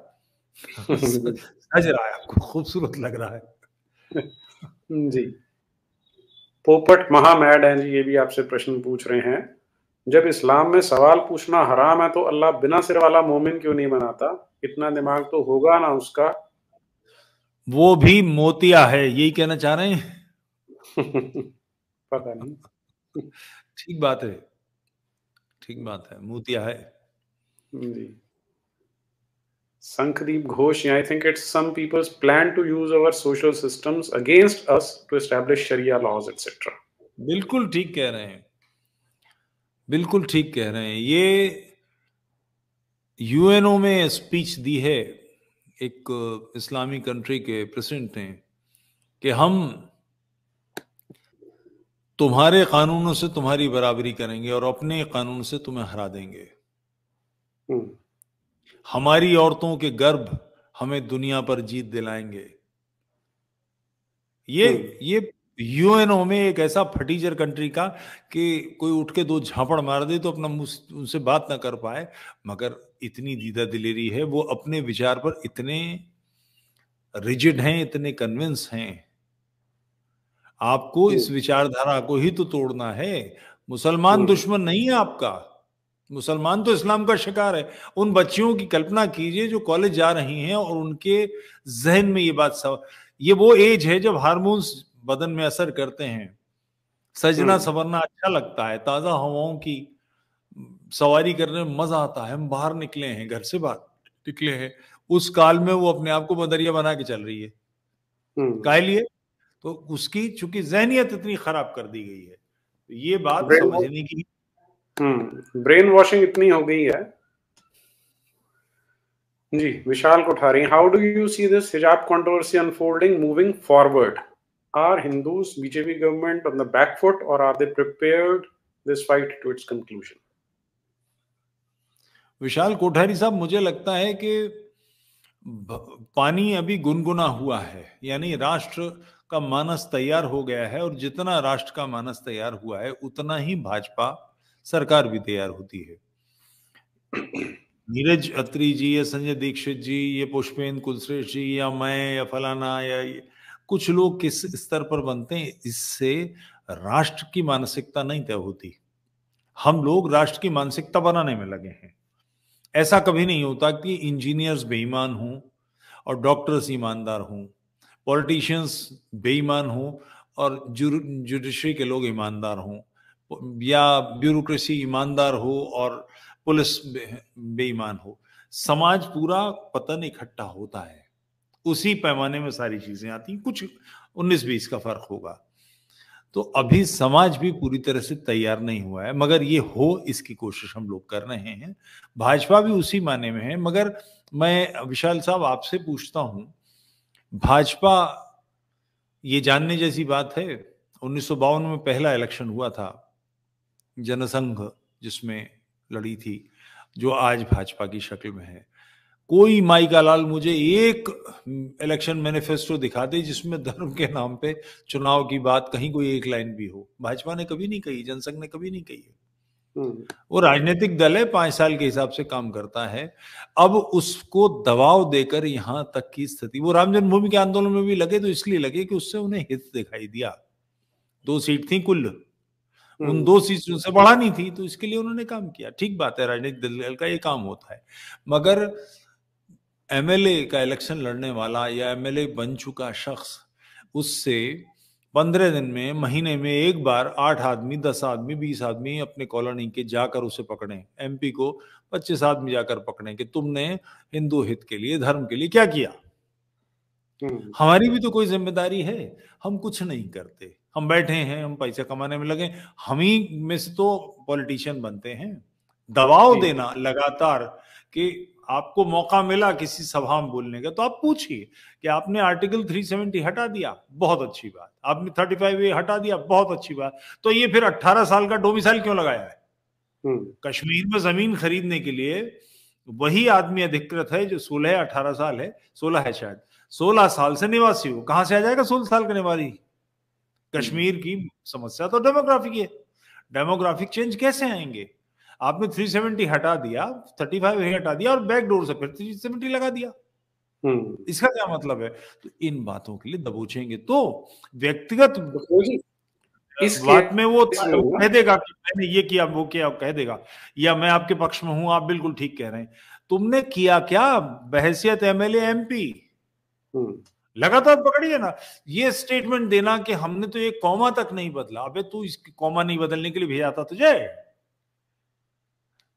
सज रहा है, आपको खूबसूरत लग रहा है। जी। पोपट महामैड हैं जी, ये भी आपसे प्रश्न पूछ रहे हैं, जब इस्लाम में सवाल पूछना हराम है तो अल्लाह बिना सिर वाला मोमिन क्यों नहीं बनाता? इतना दिमाग तो होगा ना उसका। वो भी मोतिया है, यही कहना चाह रहे हैं? पता नहीं। ठीक बात है, ठीक बात है, मोतिया है जी। Sankhdeep Ghosh, I think it's some people's plan to use our social systems against us to establish Sharia laws, etc. बिल्कुल ठीक कह रहे हैं, बिल्कुल ठीक कह रहे हैं। ये यूएनओ में स्पीच दी है एक इस्लामी कंट्री के प्रेसिडेंट ने कि हम तुम्हारे कानूनों से तुम्हारी बराबरी करेंगे और अपने कानून से तुम्हें हरा देंगे। हमारी औरतों के गर्भ हमें दुनिया पर जीत दिलाएंगे। ये यूएनओ में एक ऐसा फटीचर कंट्री का कि कोई उठ के दो झापड़ मार दे तो अपना उनसे बात ना कर पाए, मगर इतनी दीदा दिलेरी है, वो अपने विचार पर इतने रिजिड हैं, इतने कन्विंस हैं। आपको इस विचारधारा को ही तो तोड़ना है। मुसलमान दुश्मन नहीं है आपका, मुसलमान तो इस्लाम का शिकार है। उन बच्चियों की कल्पना कीजिए जो कॉलेज जा रही हैं और उनके जहन में ये बात ये वो एज है जब हार्मोन्स बदन में असर करते हैं, सजना संवरना अच्छा लगता है, ताजा हवाओं की सवारी करने में मजा आता है। हम बाहर निकले हैं, घर से बाहर निकले हैं, उस काल में वो अपने आप को बदरिया बना के चल रही है। काहे लिए? तो उसकी चूंकि जहनियत इतनी खराब कर दी गई है, तो ये बात समझने की ब्रेन वॉशिंग इतनी हो गई है जी। Vishal Kothari, how do you see this hijab controversy unfolding moving forward? Are Hindus, BJP government on the back foot, or are they prepared this fight to its conclusion? विशाल कोठारी साहब, मुझे लगता है कि पानी अभी गुनगुना हुआ है, यानी राष्ट्र का मानस तैयार हो गया है, और जितना राष्ट्र का मानस तैयार हुआ है उतना ही भाजपा सरकार भी तैयार होती है। नीरज अत्री जी या संजय दीक्षित जी, ये पुष्पेंद्र कुलश्रेष्ठ जी, या मैं, या फलाना, या कुछ लोग किस स्तर पर बनते हैं, इससे राष्ट्र की मानसिकता नहीं तय होती। हम लोग राष्ट्र की मानसिकता बनाने में लगे हैं। ऐसा कभी नहीं होता कि इंजीनियर्स बेईमान हों और डॉक्टर्स ईमानदार हों, पॉलिटिशियंस बेईमान हों और जुडिशरी के लोग ईमानदार हों, या ब्यूरोक्रेसी ईमानदार हो और पुलिस बेईमान हो। समाज पूरा पतन इकट्ठा होता है, उसी पैमाने में सारी चीजें आती, कुछ 19-20 का फर्क होगा। तो अभी समाज भी पूरी तरह से तैयार नहीं हुआ है, मगर ये हो इसकी कोशिश हम लोग कर रहे हैं। भाजपा भी उसी माने में है। मगर मैं विशाल साहब आपसे पूछता हूं, भाजपा, ये जानने जैसी बात है, 1952 में पहला इलेक्शन हुआ था, जनसंघ जिसमें लड़ी थी, जो आज भाजपा की शक्ल में है। कोई माई का लाल मुझे एक इलेक्शन मैनिफेस्टो दिखा दे जिसमें धर्म के नाम पे चुनाव की बात कहीं कोई एक लाइन भी हो। भाजपा ने कभी नहीं कही, जनसंघ ने कभी नहीं कही है। वो राजनीतिक दल है, 5 साल के हिसाब से काम करता है। अब उसको दबाव देकर यहां तक की स्थिति, वो राम जन्मभूमि के आंदोलन में भी लगे तो इसलिए लगे कि उससे उन्हें हित दिखाई दिया। 2 सीट थी कुल, उन 2 सीटों से बढ़ानी थी, तो इसके लिए उन्होंने काम किया। ठीक बात है, राजनीतिक दल का ये काम होता है। मगर एमएलए का इलेक्शन लड़ने वाला या एमएलए बन चुका शख्स, उससे 15 दिन में, महीने में एक बार 8 आदमी, 10 आदमी, 20 आदमी अपने कॉलोनी के जाकर उसे पकड़े। एमपी को 25 आदमी जाकर पकड़े कि तुमने हिंदू हित के लिए, धर्म के लिए क्या किया। हमारी भी तो कोई जिम्मेदारी है। हम कुछ नहीं करते, हम बैठे हैं, हम पैसे कमाने में लगे। हम ही में से तो पॉलिटिशियन बनते हैं। दबाव देना लगातार कि आपको मौका मिला किसी सभा में बोलने का, तो आप पूछिए कि आपने आर्टिकल 370 हटा दिया, बहुत अच्छी बात। आपने 35A हटा दिया, बहुत अच्छी बात। तो ये फिर 18 साल का डोमिसाइल क्यों लगाया है? कश्मीर में जमीन खरीदने के लिए वही आदमी अधिकृत है जो 16-18 साल है, 16 है शायद, 16 साल से निवासी हो। कहां से आ जाएगा 16 साल का निवासी? कश्मीर की समस्या तो डेमोग्राफिक है। डेमोग्राफिक चेंज कैसे आएंगे? आपने 370 हटा दिया, 35A हटा दिया और बैकडोर से फिर 370 लगा दिया। इसका क्या मतलब है? तो इन बातों के लिए दबोचेंगे तो व्यक्तिगत बात में वो कह देगा कि मैंने ये किया, वो किया, कह देगा, या मैं आपके पक्ष में हूं, आप बिल्कुल ठीक कह रहे हैं। तुमने किया क्या बहैसियत एमएलए एमपी? लगातार पकड़िए ना। ये स्टेटमेंट देना कि हमने तो एक कॉमा तक नहीं बदला, अबे तू इस कॉमा नहीं बदलने के लिए भेजा था तुझे?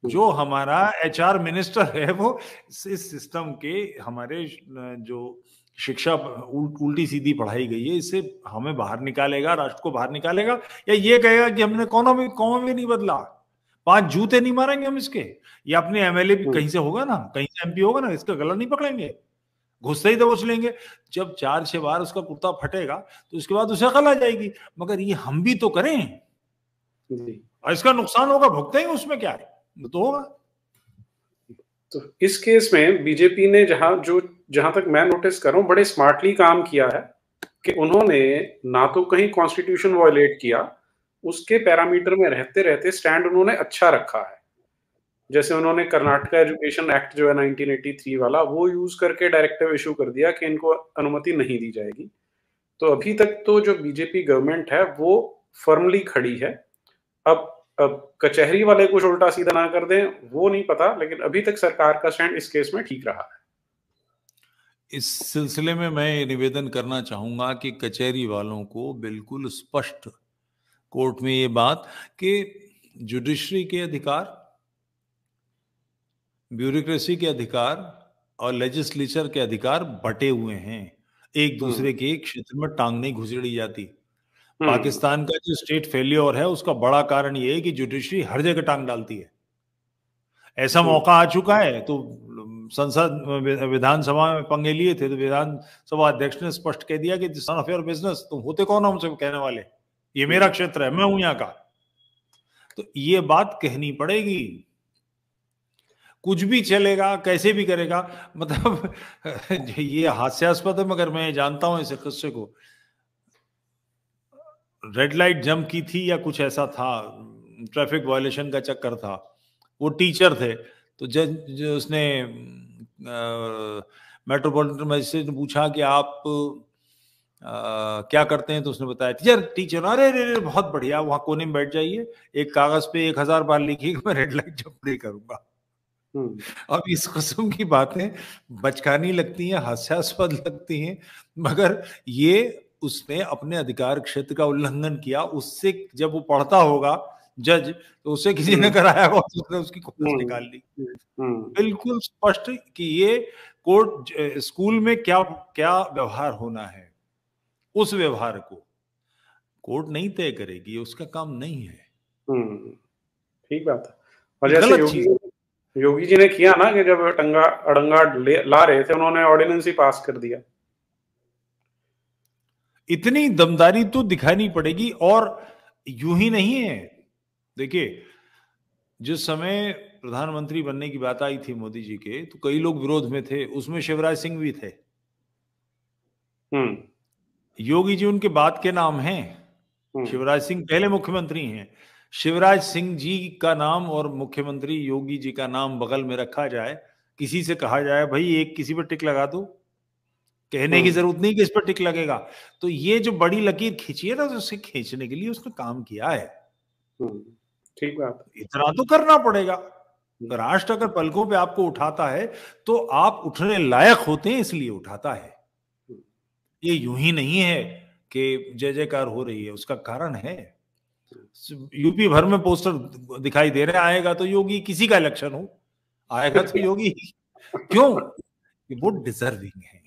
जो हमारा एचआर मिनिस्टर है वो इस सिस्टम के, हमारे जो शिक्षा उल्टी सीधी पढ़ाई गई है, इससे हमें बाहर निकालेगा, राष्ट्र को बाहर निकालेगा, या ये कहेगा कि हमने कॉमा भी नहीं बदला। 5 जूते नहीं मारेंगे हम इसके। या अपने एमएलए भी कहीं से होगा ना, कहीं से एमपी होगा ना, इसका गला नहीं पकड़ेंगे, घुसते ही दबोच लेंगे। जब 4-6 बार उसका कुर्ता फटेगा तो उसके बाद उसे अकल आ जाएगी। मगर ये हम भी तो करें, और इसका नुकसान होगा, भुगतेंगे, उसमें क्या है, तो होगा। तो इस केस में बीजेपी ने जहां तक मैं नोटिस कर रहा हूं, बड़े स्मार्टली काम किया है कि उन्होंने ना तो कहीं कॉन्स्टिट्यूशन वायलेट किया, उसके पैरामीटर में रहते रहते स्टैंड उन्होंने अच्छा रखा है। जैसे उन्होंने कर्नाटक एजुकेशन एक्ट जो है 1983 वाला, वो यूज करके डायरेक्टिव इशू कर दिया कि इनको अनुमति नहीं दी जाएगी। तो अभी तक तो जो बीजेपी गवर्नमेंट है वो फर्मली खड़ी है। अब कचहरी वाले कुछ उल्टा सीधा ना कर दें वो नहीं पता, लेकिन अभी तक सरकार का स्टैंड इस केस में ठीक रहा है। इस सिलसिले में मैं निवेदन करना चाहूंगा कि कचहरी वालों को बिल्कुल स्पष्ट कोर्ट में ये बात कि जुडिशरी के अधिकार, ब्यूरोक्रेसी के अधिकार और लेजिस्लेचर के अधिकार बटे हुए हैं। एक दूसरे के क्षेत्र में टांग नहीं घुसेड़ी जाती। पाकिस्तान का जो स्टेट फेल्योर है उसका बड़ा कारण ये है कि जुडिशरी हर जगह टांग डालती है। ऐसा मौका आ चुका है तो संसद विधानसभा में पंगे लिए थे, तो विधानसभा अध्यक्ष ने स्पष्ट कह दिया कि सन ऑफ योर बिजनेस, तुम होते कौन हो हमसे कहने वाले, ये मेरा क्षेत्र है, मैं हूं यहाँ का। तो ये बात कहनी पड़ेगी। कुछ भी चलेगा, कैसे भी करेगा, मतलब ये हास्यास्पद है, मगर मैं जानता हूं इस किस्से को। रेड लाइट जंप की थी या कुछ ऐसा था, ट्रैफिक वायलेशन का चक्कर था। वो टीचर थे, तो जज जो उसने मेट्रोपॉलिटन मजिस्ट्रेट ने पूछा कि आप क्या करते हैं, तो उसने बताया टीचर टीचर। अरे रे रे, बहुत बढ़िया, वहां कोने में बैठ जाइए, एक कागज पे 1000 बार लिखिए मैं रेड लाइट जब नहीं करूंगा। अब इस किस्म की बातें बचकानी लगती हैं, हास्यास्पद लगती हैं, मगर ये उसने अपने अधिकार क्षेत्र का उल्लंघन किया। उससे जब वो पढ़ता होगा जज, तो उसे किसी ने कराया होगा तो उसने उसकी खोज निकाल ली। बिल्कुल स्पष्ट कि ये कोर्ट स्कूल में क्या क्या व्यवहार होना है, उस व्यवहार को कोर्ट नहीं तय करेगी, उसका काम नहीं है। ठीक बात है। और ये जैसे गलत चीज। योगी जी ने किया ना कि जब टंगा अड़ंगा ला रहे थे, उन्होंने ऑर्डिनेंस ही पास कर दिया। इतनी दमदारी तो दिखानी पड़ेगी। और यूं ही नहीं है, देखिए जिस समय प्रधानमंत्री बनने की बात आई थी मोदी जी के, तो कई लोग विरोध में थे, उसमें शिवराज सिंह भी थे। योगी जी उनके बाद के नाम हैं, शिवराज सिंह पहले मुख्यमंत्री हैं। शिवराज सिंह जी का नाम और मुख्यमंत्री योगी जी का नाम बगल में रखा जाए, किसी से कहा जाए भाई एक किसी पर टिक लगा दो, कहने की जरूरत नहीं कि इस पर टिक लगेगा। तो ये जो बड़ी लकीर खींची है ना, तो उसे खींचने के लिए उसने काम किया है। ठीक बात। इतना तो करना पड़ेगा। राष्ट्र अगर पलकों पे आपको उठाता है तो आप उठने लायक होते हैं, इसलिए उठाता है। ये यूं ही नहीं है कि जय जयकार हो रही है, उसका कारण है। यूपी भर में पोस्टर दिखाई दे रहे, आएगा तो योगी, किसी का इलेक्शन हो आएगा तो योगी। क्यों? वो डिजर्विंग है,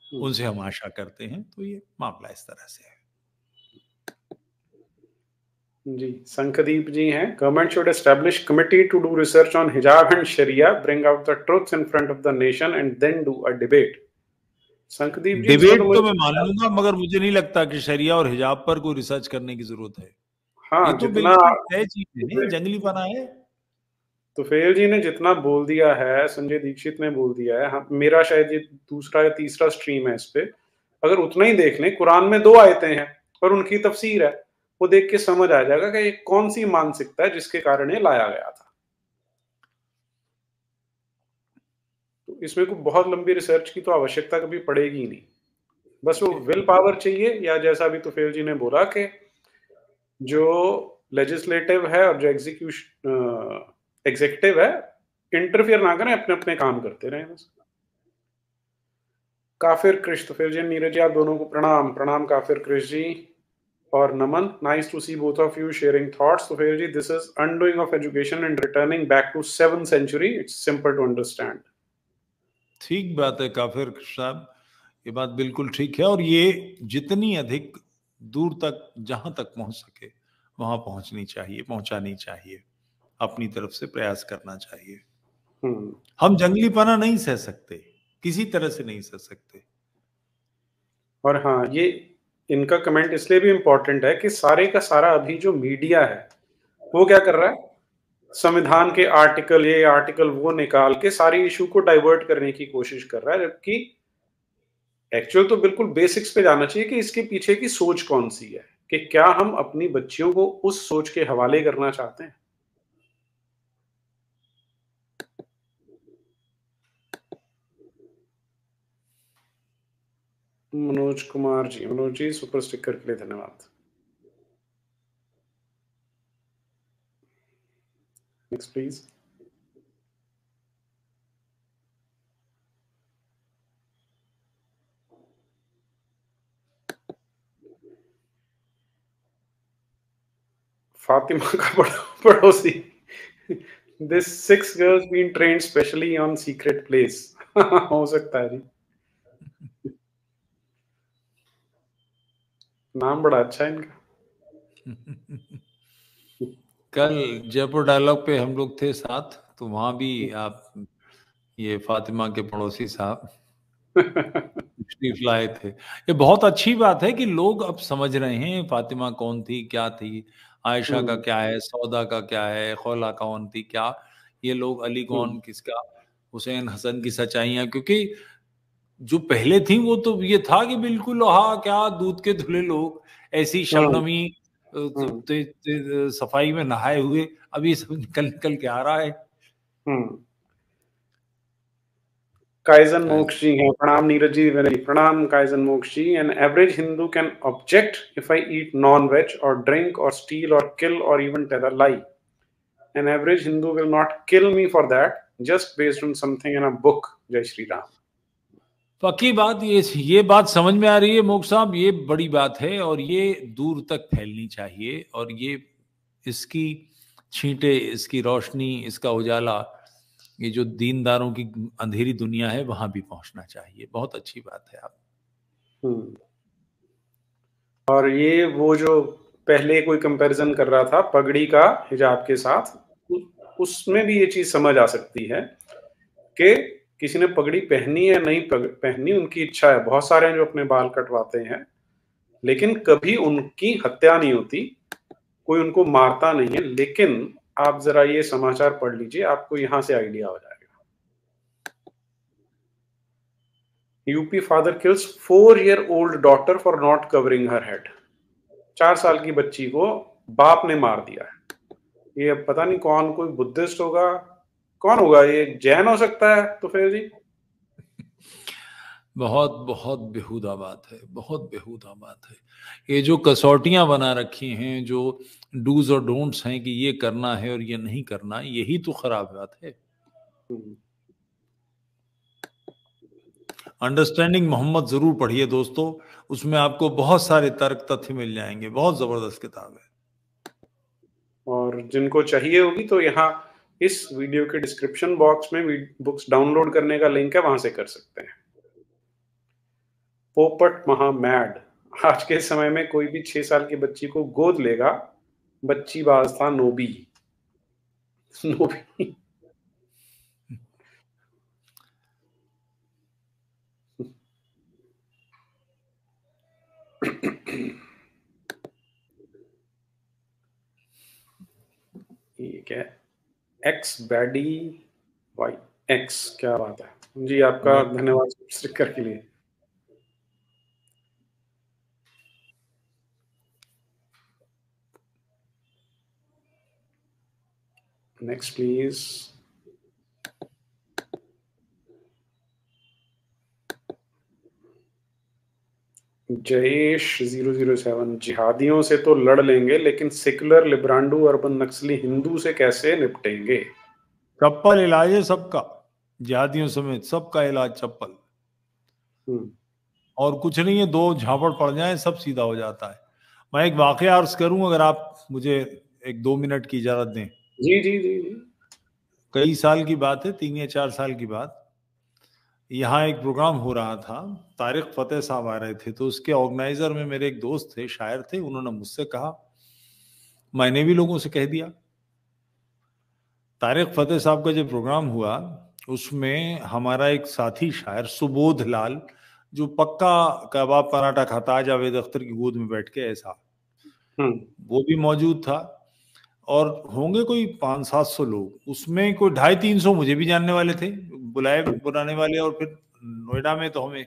उनसे हम आशा करते हैं। तो ये मामला इस तरह से है। जी, शंखदीप जी हैं, government should establish committee to do research on hijab and sharia, bring out the truths in front of the nation and then do a debate. Shankhdeep ji, इसमें डिबेट तो तो मुझे मैं मान लूंगा, मगर मुझे नहीं लगता कि शरिया और हिजाब पर कोई रिसर्च करने की जरूरत है। ये हाँ, तो जितना बिल्कुल तय चीज है, जंगलीपना है। तुफेल जी ने जितना बोल दिया है, संजय दीक्षित ने बोल दिया है, मेरा शायद ये दूसरा या तीसरा स्ट्रीम है इस पे, अगर उतना ही देख लें, कुरान में 2 आयतें हैं और उनकी तफसीर है, वो देख के समझ आ जाएगा कि ये कौन सी मानसिकता है जिसके कारण ये लाया गया था। तो इसमें कोई बहुत लंबी रिसर्च की तो आवश्यकता कभी पड़ेगी ही नहीं। बस वो विल पावर चाहिए, या जैसा अभी तुफेल जी ने बोला कि जो लेजिस्लेटिव है और जो एग्जीक्यूटिव है, इंटरफियर ना करें, अपने-अपने काम करते रहें बस। काफिर कृष, तुफेल जी, नीरज जी, आप दोनों को प्रणाम। प्रणाम काफिर कृष जी और Naman. Nice to see both of you sharing thoughts. Tufail ji, this is undoing of education and returning back to 7th century. It's simple to understand. ठीक बात है काफिर साहब, ये बात बिल्कुल ठीक है। और ये जितनी अधिक दूर तक, जहां तक पहुंच सके वहां पहुंचनी चाहिए, पहुंचानी चाहिए, अपनी तरफ से प्रयास करना चाहिए। हम जंगलीपना नहीं सह सकते, किसी तरह से नहीं सह सकते। और हाँ, ये इनका कमेंट इसलिए भी इम्पोर्टेंट है कि सारे का सारा अभी जो मीडिया है वो क्या कर रहा है, संविधान के आर्टिकल ये आर्टिकल वो निकाल के सारी इशू को डाइवर्ट करने की कोशिश कर रहा है, जबकि एक्चुअल तो बिल्कुल बेसिक्स पे जाना चाहिए कि इसके पीछे की सोच कौन सी है, कि क्या हम अपनी बच्चियों को उस सोच के हवाले करना चाहते हैं। मनोज कुमार जी, मनोज जी सुपर स्टिकर के लिए धन्यवाद। Next please. फातिमा का पड़ोसी, this 6 girls been trained specially on secret place. हो सकता है जी, नाम बड़ा अच्छा है इनका। कल जयपुर डायलॉग पे हम लोग थे साथ, तो वहां भी आप ये फातिमा के पड़ोसी साहब तशरीफ लाए थे। ये बहुत अच्छी बात है कि लोग अब समझ रहे हैं फातिमा कौन थी, क्या थी, आयशा का क्या है, सौदा का क्या है, खौला कौन थी, क्या ये लोग, अली कौन किसका, हुसैन हसन की सच्चाइयां। क्योंकि जो पहले थी वो तो ये था कि बिल्कुल हाँ क्या दूध के धुले लोग, ऐसी शबनमी सफाई में नहाए हुए, अब ये सब निकल निकल के आ रहा है। काइजन मोक्षी हैं, प्रणाम नीरज जी, प्रणाम काइजन मोक्षी। An average Hindu can object if I eat non veg और ड्रिंक और स्टील और किल और even tell a lie. An average Hindu will not kill me for that, just based on something in a book. जय श्री राम। पक्की बात, ये बात समझ में आ रही है मोक्ष साहब, ये बड़ी बात है और ये दूर तक फैलनी चाहिए, और ये इसकी छींटे, इसकी रोशनी, इसका उजाला, ये जो दीनदारों की अंधेरी दुनिया है वहां भी पहुंचना चाहिए। बहुत अच्छी बात है आप। और ये वो जो पहले कोई कंपैरिजन कर रहा था पगड़ी का हिजाब के साथ, उसमें भी ये चीज समझ आ सकती है कि किसी ने पगड़ी पहनी है नहीं पहनी, उनकी इच्छा है। बहुत सारे हैं जो अपने बाल कटवाते हैं, लेकिन कभी उनकी हत्या नहीं होती, कोई उनको मारता नहीं है। लेकिन आप जरा ये समाचार पढ़ लीजिए, आपको यहां से आइडिया हो जाएगा। UP father kills 4-year-old daughter for not covering her head. 4 साल की बच्ची को बाप ने मार दिया है। ये पता नहीं कौन, कोई बुद्धिस्ट होगा, कौन होगा, ये जैन हो सकता है तो फिर जी। बहुत बहुत बेहुदा बात है, बहुत बेहुदा बात है। ये जो कसौटियां बना रखी हैं, जो डूज और डोंट्स हैं कि ये करना है और ये नहीं करना, यही तो खराब बात है। अंडरस्टैंडिंग मोहम्मद जरूर पढ़िए दोस्तों, उसमें आपको बहुत सारे तर्क तथ्य मिल जाएंगे। बहुत जबरदस्त किताब है। और जिनको चाहिए होगी तो यहाँ इस वीडियो के डिस्क्रिप्शन बॉक्स में बुक्स डाउनलोड करने का लिंक है, वहां से कर सकते हैं। पोपट महामैड। आज के समय में कोई भी 6 साल की बच्ची को गोद लेगा। बच्ची बाज था नोबी। नोबी। ठीक है, एक्स बैडी वाई एक्स, क्या बात है जी, आपका धन्यवाद स्टिकर के लिए। Next please. जयेश 007, जिहादियों से तो लड़ लेंगे, लेकिन सेकुलर लिब्रांडू अर्बन नक्सली हिंदू से कैसे निपटेंगे? चप्पल इलाज है सबका, जिहादियों समेत सबका इलाज चप्पल। और कुछ नहीं है, 2 झापड़ पड़ जाए सब सीधा हो जाता है। मैं एक वाकया अर्ज करूं, अगर आप मुझे 1-2 मिनट की इजाजत दें। जी जी जी जी। कई साल की बात है, 3 या 4 साल की बात। यहाँ एक प्रोग्राम हो रहा था, तारिक फतेह साहब आ रहे थे, तो उसके ऑर्गेनाइजर में मेरे एक दोस्त थे, शायर थे। उन्होंने मुझसे कहा, मैंने भी लोगों से कह दिया। तारिक फतेह साहब का जो प्रोग्राम हुआ, उसमें हमारा एक साथी शायर सुबोध लाल, जो पक्का कबाब पराठा खाता, जावेद अख्तर की गोद में बैठ के, ऐसा, वो भी मौजूद था। और होंगे कोई 500-700 लोग उसमें, कोई 250-300 मुझे भी जानने वाले थे, बुलाने वाले। और फिर नोएडा में तो हमें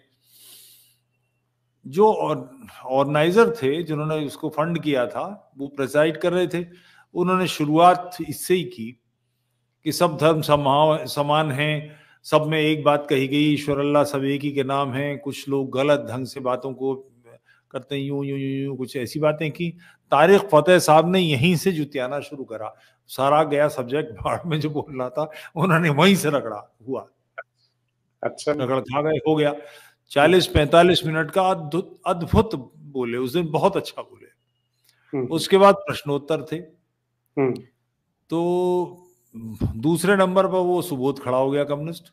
जो ऑर्गेनाइजर थे, जिन्होंने उसको फंड किया था, वो प्रेसाइड कर रहे थे। उन्होंने शुरुआत इससे ही की कि सब धर्म समान हैं, सब में एक बात कही गई, ईश्वर अल्लाह सब एक ही के नाम है। कुछ लोग गलत ढंग से बातों को करते हैं, यूं यूं यूं यूं कुछ ऐसी बातें की। तारिक फतेह साहब ने यहीं से जुतियाना शुरू करा। सारा गया सब्जेक्ट भाड़ में, जो बोल रहा था उन्होंने वहीं से रगड़ा हुआ। अच्छा, रगड़ खा गए, हो गया। 40-45 मिनट का अद्भुत बोले उस दिन, बहुत अच्छा बोले। उसके बाद प्रश्नोत्तर थे। तो दूसरे नंबर पर वो सुबोध खड़ा हो गया, कम्युनिस्ट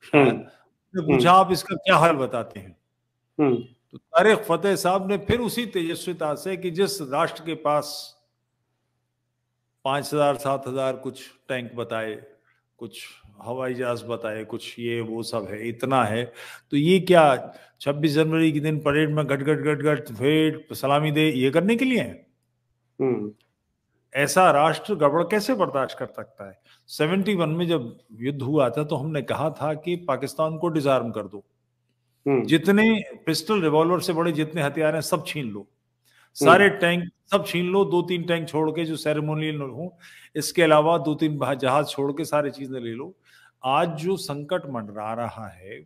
शायर ने पूछा, आप इसका क्या हल बताते हैं? तो तारिक फतेह साहब ने फिर उसी तेजस्विता से, कि जिस राष्ट्र के पास 5000-7000 कुछ टैंक बताए, कुछ हवाई जहाज बताए, कुछ ये वो सब है, इतना है, तो ये क्या 26 जनवरी के दिन परेड में गट गट गट गट फेट सलामी दे, ये करने के लिए है? ऐसा राष्ट्र गड़बड़ कैसे बर्दाश्त कर सकता है? 71 में जब युद्ध हुआ था, तो हमने कहा था कि पाकिस्तान को डिसआर्म कर दो, जितने पिस्टल रिवॉल्वर से बड़े जितने हथियार हैं सब छीन लो, सारे टैंक सब छीन लो, 2-3 टैंक छोड़ के जो सेरेमोनियल हो, इसके अलावा 2-3 जहाज छोड़ के सारे चीजें ले लो। आज जो संकट मंडरा रहा है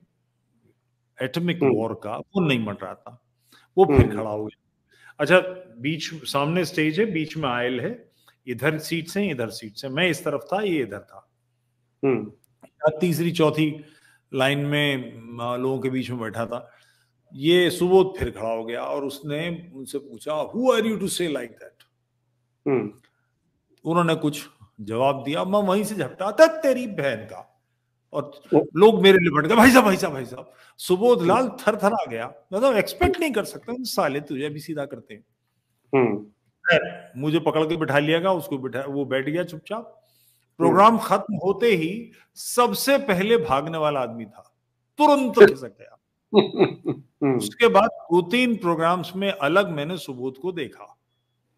एटॉमिक वॉर का, वो नहीं मंडरा था, वो फिर खड़ा हो गया। अच्छा, बीच सामने स्टेज है, बीच में आयल है, इधर सीट्स हैं, इधर सीट्स हैं, मैं इस तरफ था, ये इधर था, तीसरी चौथी लाइन में लोगों के बीच में बैठा था। ये सुबोध फिर खड़ा हो गया और उसने उनसे पूछा, हु आर यू टू से लाइक दैट? उन्होंने कुछ जवाब दिया, मैं वहीं से झपटा था, तेरी बहन का, और लोग मेरे लिपट गए, भाई साहब भाई साहब भाई साहब। सुबोध लाल थर थर आ गया, मतलब एक्सपेक्ट नहीं कर सकता साले तुझे भी सीधा करते हैं। मुझे पकड़ के बिठा लिया गया, उसको बिठा, वो बैठ गया चुपचाप। प्रोग्राम खत्म होते ही सबसे पहले भागने वाला आदमी था, तुरंत खिसक गया। उसके बाद 2-3 प्रोग्राम्स में अलग मैंने सुबोध को देखा।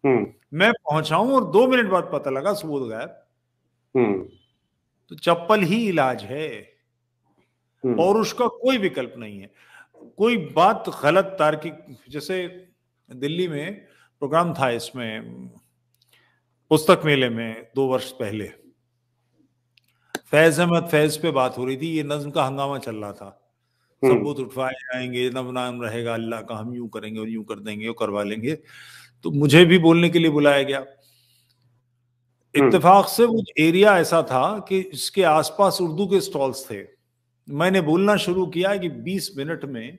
मैं पहुंचा हूं और 2 मिनट बाद पता लगा सुबोध गायब। तो चप्पल ही इलाज है और उसका कोई विकल्प नहीं है। कोई बात गलत तार्किक, जैसे दिल्ली में प्रोग्राम था, इसमें पुस्तक मेले में 2 वर्ष पहले, फैज अहमद फैज पे बात हो रही थी, ये नज्म का हंगामा चल रहा था, सबूत उठवाए जाएंगे, नब नाम रहेगा अल्लाह का, हम यूं करेंगे और यूं कर देंगे और करवा लेंगे। तो मुझे भी बोलने के लिए बुलाया गया। इत्तेफाक से वो एरिया ऐसा था कि इसके आसपास उर्दू के स्टॉल्स थे। मैंने बोलना शुरू किया कि 20 मिनट में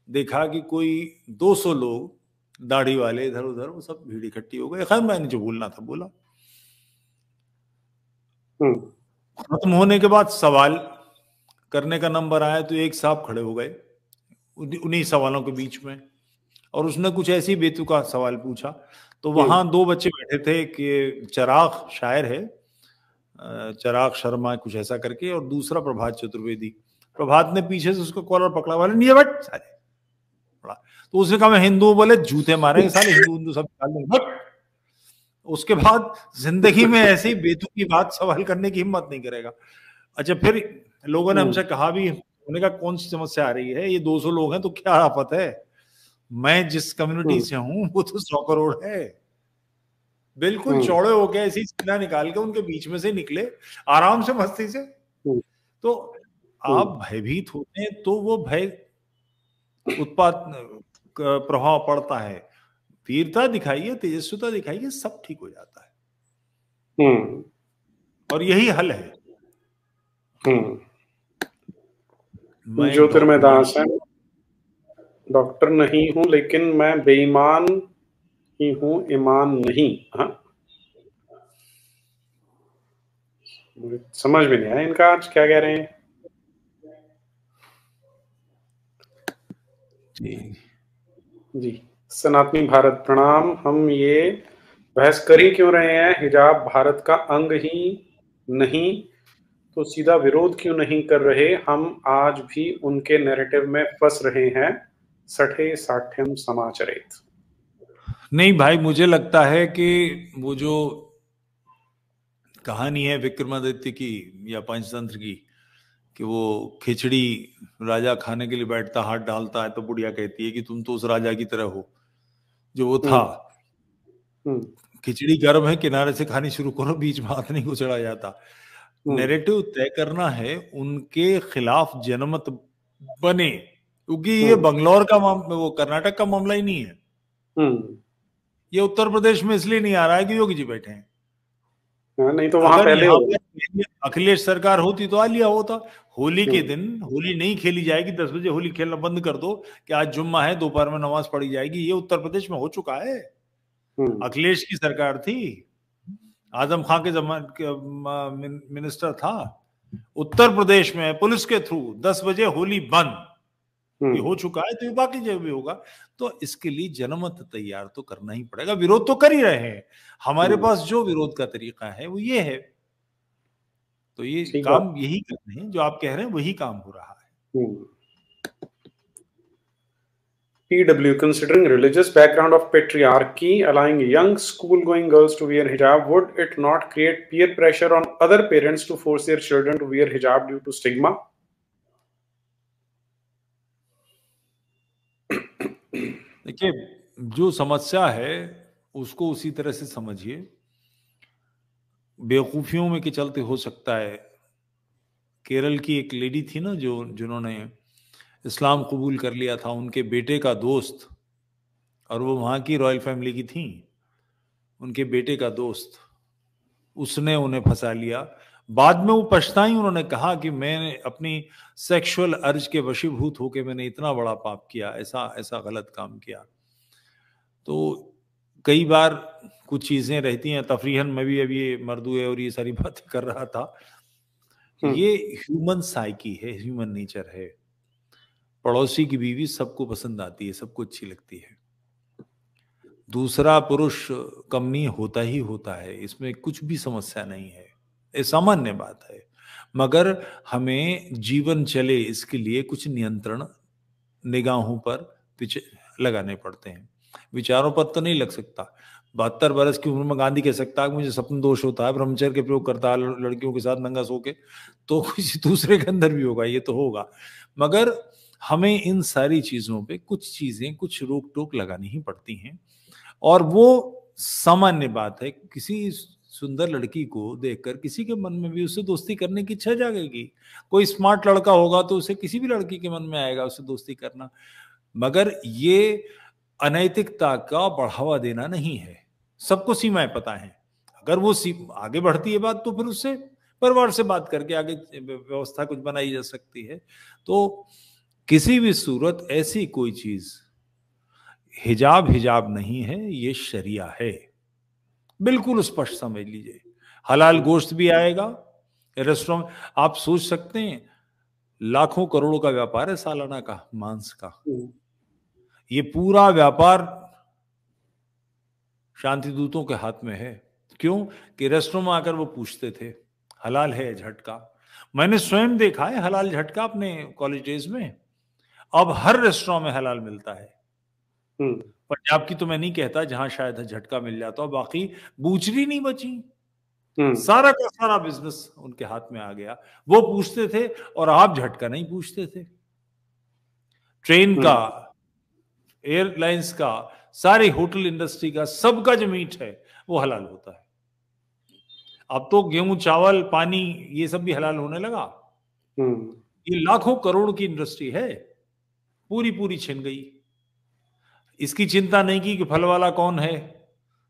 देखा कि कोई 200 लोग दाढ़ी वाले इधर उधर, वो सब भीड़ इकट्ठी हो गए। खैर मैंने जो बोलना था बोला। खत्म होने के बाद सवाल करने का नंबर आया तो एक साहब खड़े हो गए उन्हीं सवालों के बीच में, और उसने कुछ ऐसी बेतुका सवाल पूछा। तो वहां 2 बच्चे बैठे थे कि चिराग शायर है, चिराग शर्मा कुछ ऐसा करके, और दूसरा प्रभात चतुर्वेदी। प्रभात ने पीछे से उसको कॉलर पकड़ा, वाले नहीं बट साले, तो उसने कहा मैं हिंदू, बोले जूते मारेंगे साले, हिंदू सब निकाल देंगे। उसके बाद जिंदगी में ऐसी बेतुकी बात सवाल करने की हिम्मत नहीं करेगा। अच्छा, फिर लोगों ने हमसे कहा भी, उन्होंने कहा कौन सी समस्या आ रही है, ये 200 लोग हैं तो क्या आफत है, मैं जिस कम्युनिटी से हूं वो तो 100 करोड़ है। बिल्कुल चौड़े हो गए, ऐसी सीना निकाल के उनके बीच में से निकले आराम से, मस्ती से। तो आप भयभीत होते हैं तो वो भय उत्पाद प्रभाव पड़ता है। वीरता दिखाइए, तेजस्विता दिखाइए, सब ठीक हो जाता है। और यही हल है। ज्योतिर्मय दास है, डॉक्टर नहीं हूं लेकिन मैं बेईमान ही हूं, ईमान नहीं। हाँ, मुझे समझ में नहीं आया इनका आज क्या कह रहे हैं। जी, सनातनी भारत प्रणाम। हम ये बहस कर ही क्यों रहे हैं, हिजाब भारत का अंग ही नहीं तो सीधा विरोध क्यों नहीं कर रहे। हम आज भी उनके नैरेटिव में फंस रहे हैं, सठे साठ्यम समाचरित। नहीं भाई, मुझे लगता है कि वो जो कहानी है विक्रमादित्य की या पंचतंत्र की, कि वो खिचड़ी राजा खाने के लिए बैठता, हाथ डालता है तो बुढ़िया कहती है कि तुम तो उस राजा की तरह हो जो वो था। खिचड़ी गर्म है, किनारे से खानी शुरू करो, बीच में हाथ नहीं कुचला जाता। नैरेटिव तय करना है, उनके खिलाफ जनमत बने, क्योंकि ये बंगलौर का मामला, वो कर्नाटक का मामला ही नहीं है। ये उत्तर प्रदेश में इसलिए नहीं आ रहा है कि योगी जी बैठे हैं। नहीं तो वहां पहले अखिलेश सरकार होती तो आ लिया होता। होली के दिन होली नहीं खेली जाएगी, 10 बजे होली खेलना बंद कर दो कि आज जुम्मा है, दोपहर में नमाज पढ़ी जाएगी। ये उत्तर प्रदेश में हो चुका है। अखिलेश की सरकार थी, आजम खान के जमाने मिनिस्टर था। उत्तर प्रदेश में पुलिस के थ्रू 10 बजे होली बंद, ये हो चुका है, तो ये बाकी जगह भी होगा। तो इसके लिए जनमत तैयार तो करना ही पड़ेगा। विरोध तो कर ही रहे हैं, हमारे पास जो विरोध का तरीका है वो ये है। तो ये काम यही करने हैं, जो आप कह रहे हैं वही काम हो रहा है। PW, considering religious background of patriarchy, allowing young school-going girls to wear hijab, would it not create peer pressure on other parents to force their children to wear hijab due to stigma? देखिए, जो समस्या है उसको उसी तरह से समझिए। बेवकूफियों में के चलते हो सकता है केरल की एक लेडी थी ना जो जिन्होंने इस्लाम कबूल कर लिया था, उनके बेटे का दोस्त, और वो वहाँ की रॉयल फैमिली की थी, उनके बेटे का दोस्त, उसने उन्हें फंसा लिया। बाद में वो पछताई, उन्होंने कहा कि मैंने अपनी सेक्सुअल अर्ज के वशीभूत होकर मैंने इतना बड़ा पाप किया, ऐसा ऐसा गलत काम किया। तो कई बार कुछ चीजें रहती हैं, तफरीहन मैं भी अभी ये मर्दूए और ये सारी बातें कर रहा था, ये ह्यूमन साइकी है, ह्यूमन नेचर है। पड़ोसी की बीवी सबको पसंद आती है, सबको अच्छी लगती है, दूसरा पुरुष कमी होता ही होता है, इसमें कुछ भी समस्या नहीं है, ये सामान्य बात है। मगर हमें जीवन चले इसके लिए कुछ नियंत्रण निगाहों पर लगाने पड़ते हैं। विचारों पर तो नहीं लग सकता। 72 बरस की उम्र में गांधी कह सकता है मुझे सपन दोष होता है, ब्रह्मचर्य के प्रयोग करता है लड़कियों के साथ नंगा सो के, तो किसी दूसरे के अंदर भी होगा, ये तो होगा। मगर हमें इन सारी चीजों पे कुछ चीजें, कुछ रोक टोक लगानी ही पड़ती हैं। और वो सामान्य बात है, किसी सुंदर लड़की को देखकर किसी के मन में भी उससे दोस्ती करने की इच्छा जागेगी। कोई स्मार्ट लड़का होगा तो उसे किसी भी लड़की के मन में आएगा उससे दोस्ती करना। मगर ये अनैतिकता का बढ़ावा देना नहीं है, सबको सीमाएं पता है। अगर वो आगे बढ़ती है बात तो फिर उससे परिवार से बात करके आगे व्यवस्था कुछ बनाई जा सकती है। तो किसी भी सूरत ऐसी कोई चीज हिजाब हिजाब नहीं है, ये शरिया है, बिल्कुल स्पष्ट समझ लीजिए। हलाल गोश्त भी आएगा रेस्टोरेंट, आप सोच सकते हैं लाखों करोड़ों का व्यापार है सालाना का मांस का। ये पूरा व्यापार शांति दूतों के हाथ में है। क्यों कि रेस्टोरेंट में आकर वो पूछते थे हलाल है झटका। मैंने स्वयं देखा है हलाल झटका अपने कॉलेज डेज में। अब हर रेस्टोरेंट में हलाल मिलता है। पंजाब की तो मैं नहीं कहता, जहां शायद झटका मिल जाता, बाकी बूचरी नहीं बची, सारा का सारा बिजनेस उनके हाथ में आ गया। वो पूछते थे और आप झटका नहीं पूछते थे। ट्रेन का, एयरलाइंस का, सारी होटल इंडस्ट्री का, सबका जो मीट है वो हलाल होता है। अब तो गेहूं चावल पानी ये सब भी हलाल होने लगा। ये लाखों करोड़ की इंडस्ट्री है, पूरी पूरी छिन गई। इसकी चिंता नहीं की कि फल वाला कौन है,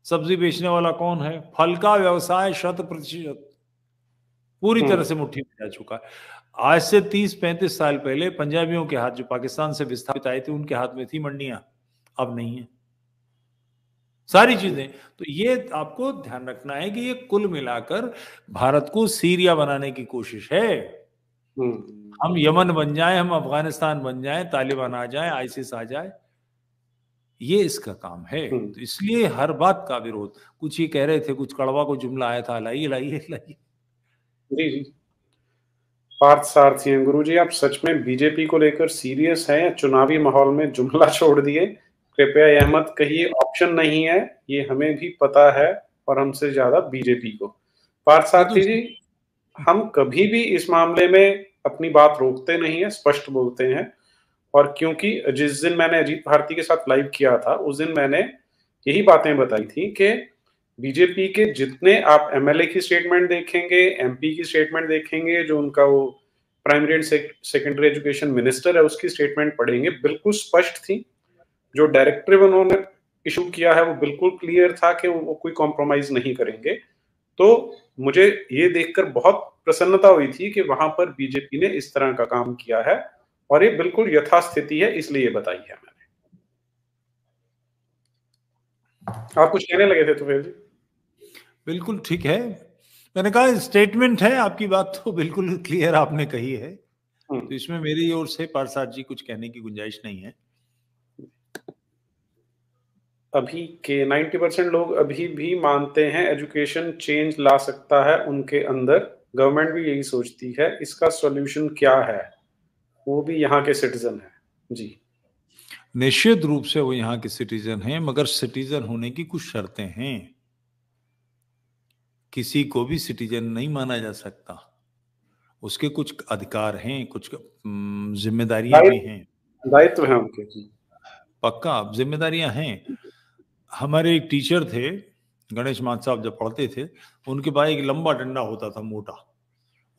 सब्जी बेचने वाला कौन है। फल का व्यवसाय 100% पूरी तरह से मुट्ठी में जा चुका है। आज से 30-35 साल पहले पंजाबियों के हाथ, जो पाकिस्तान से विस्थापित आए थे, उनके हाथ में थी मंडियां, अब नहीं है सारी चीजें। तो ये आपको ध्यान रखना है कि ये कुल मिलाकर भारत को सीरिया बनाने की कोशिश है। हम यमन बन जाए, हम अफगानिस्तान बन जाए, तालिबान आ जाए, आईसिस आ जाए, ये इसका काम है। तो इसलिए हर बात का विरोध। कुछ ही कह रहे थे, कुछ कड़वा को जुमला आया था, लाइए लाइए लाइए। जी जी, पार्थ सारथी हैं। गुरुजी, आप सच में बीजेपी को लेकर सीरियस हैं या चुनावी माहौल में जुमला छोड़ दिए? कृपया यह मत कहिए ऑप्शन नहीं है, ये हमें भी पता है, और हमसे ज्यादा बीजेपी को। पार्थ सारथी जी, हम कभी भी इस मामले में अपनी बात रोकते नहीं है, स्पष्ट बोलते हैं। और क्योंकि जिस दिन मैंने अजीत भारती के साथ लाइव किया था, उस दिन मैंने यही बातें बताई थी कि बीजेपी के जितने आप एमएलए की स्टेटमेंट देखेंगे, एमपी की स्टेटमेंट देखेंगे, जो उनका वो primary and secondary education minister है उसकी स्टेटमेंट पढ़ेंगे, बिल्कुल स्पष्ट थी। जो डायरेक्टिव उन्होंने इशू किया है वो बिल्कुल क्लियर था कि वो कोई कॉम्प्रोमाइज नहीं करेंगे। तो मुझे ये देखकर बहुत प्रसन्नता हुई थी कि वहां पर बीजेपी ने इस तरह का काम किया है, और ये बिल्कुल यथास्थिति है, इसलिए ये बताई है मैंने। आप कुछ कहने लगे थे तो फिर जी। बिल्कुल ठीक है, मैंने कहा स्टेटमेंट है, आपकी बात तो बिल्कुल क्लियर आपने कही है। तो इसमें मेरी ओर से पारसाद जी कुछ कहने की गुंजाइश नहीं है। अभी के 90% लोग अभी भी मानते हैं एजुकेशन चेंज ला सकता है उनके अंदर। गवर्नमेंट भी यही सोचती है, इसका सॉल्यूशन क्या है? वो भी यहाँ के सिटीजन है जी। निश्चित रूप से वो यहाँ के सिटीजन हैं, मगर सिटीजन होने की कुछ शर्तें हैं। किसी को भी सिटीजन नहीं माना जा सकता, उसके कुछ अधिकार हैं, कुछ जिम्मेदारियां भी हैं, दायित्व है उनके जी। पक्का जिम्मेदारियां हैं। हमारे एक टीचर थे, गणेश मान साहब, जब पढ़ते थे, उनके पास एक लंबा डंडा होता था, मोटा,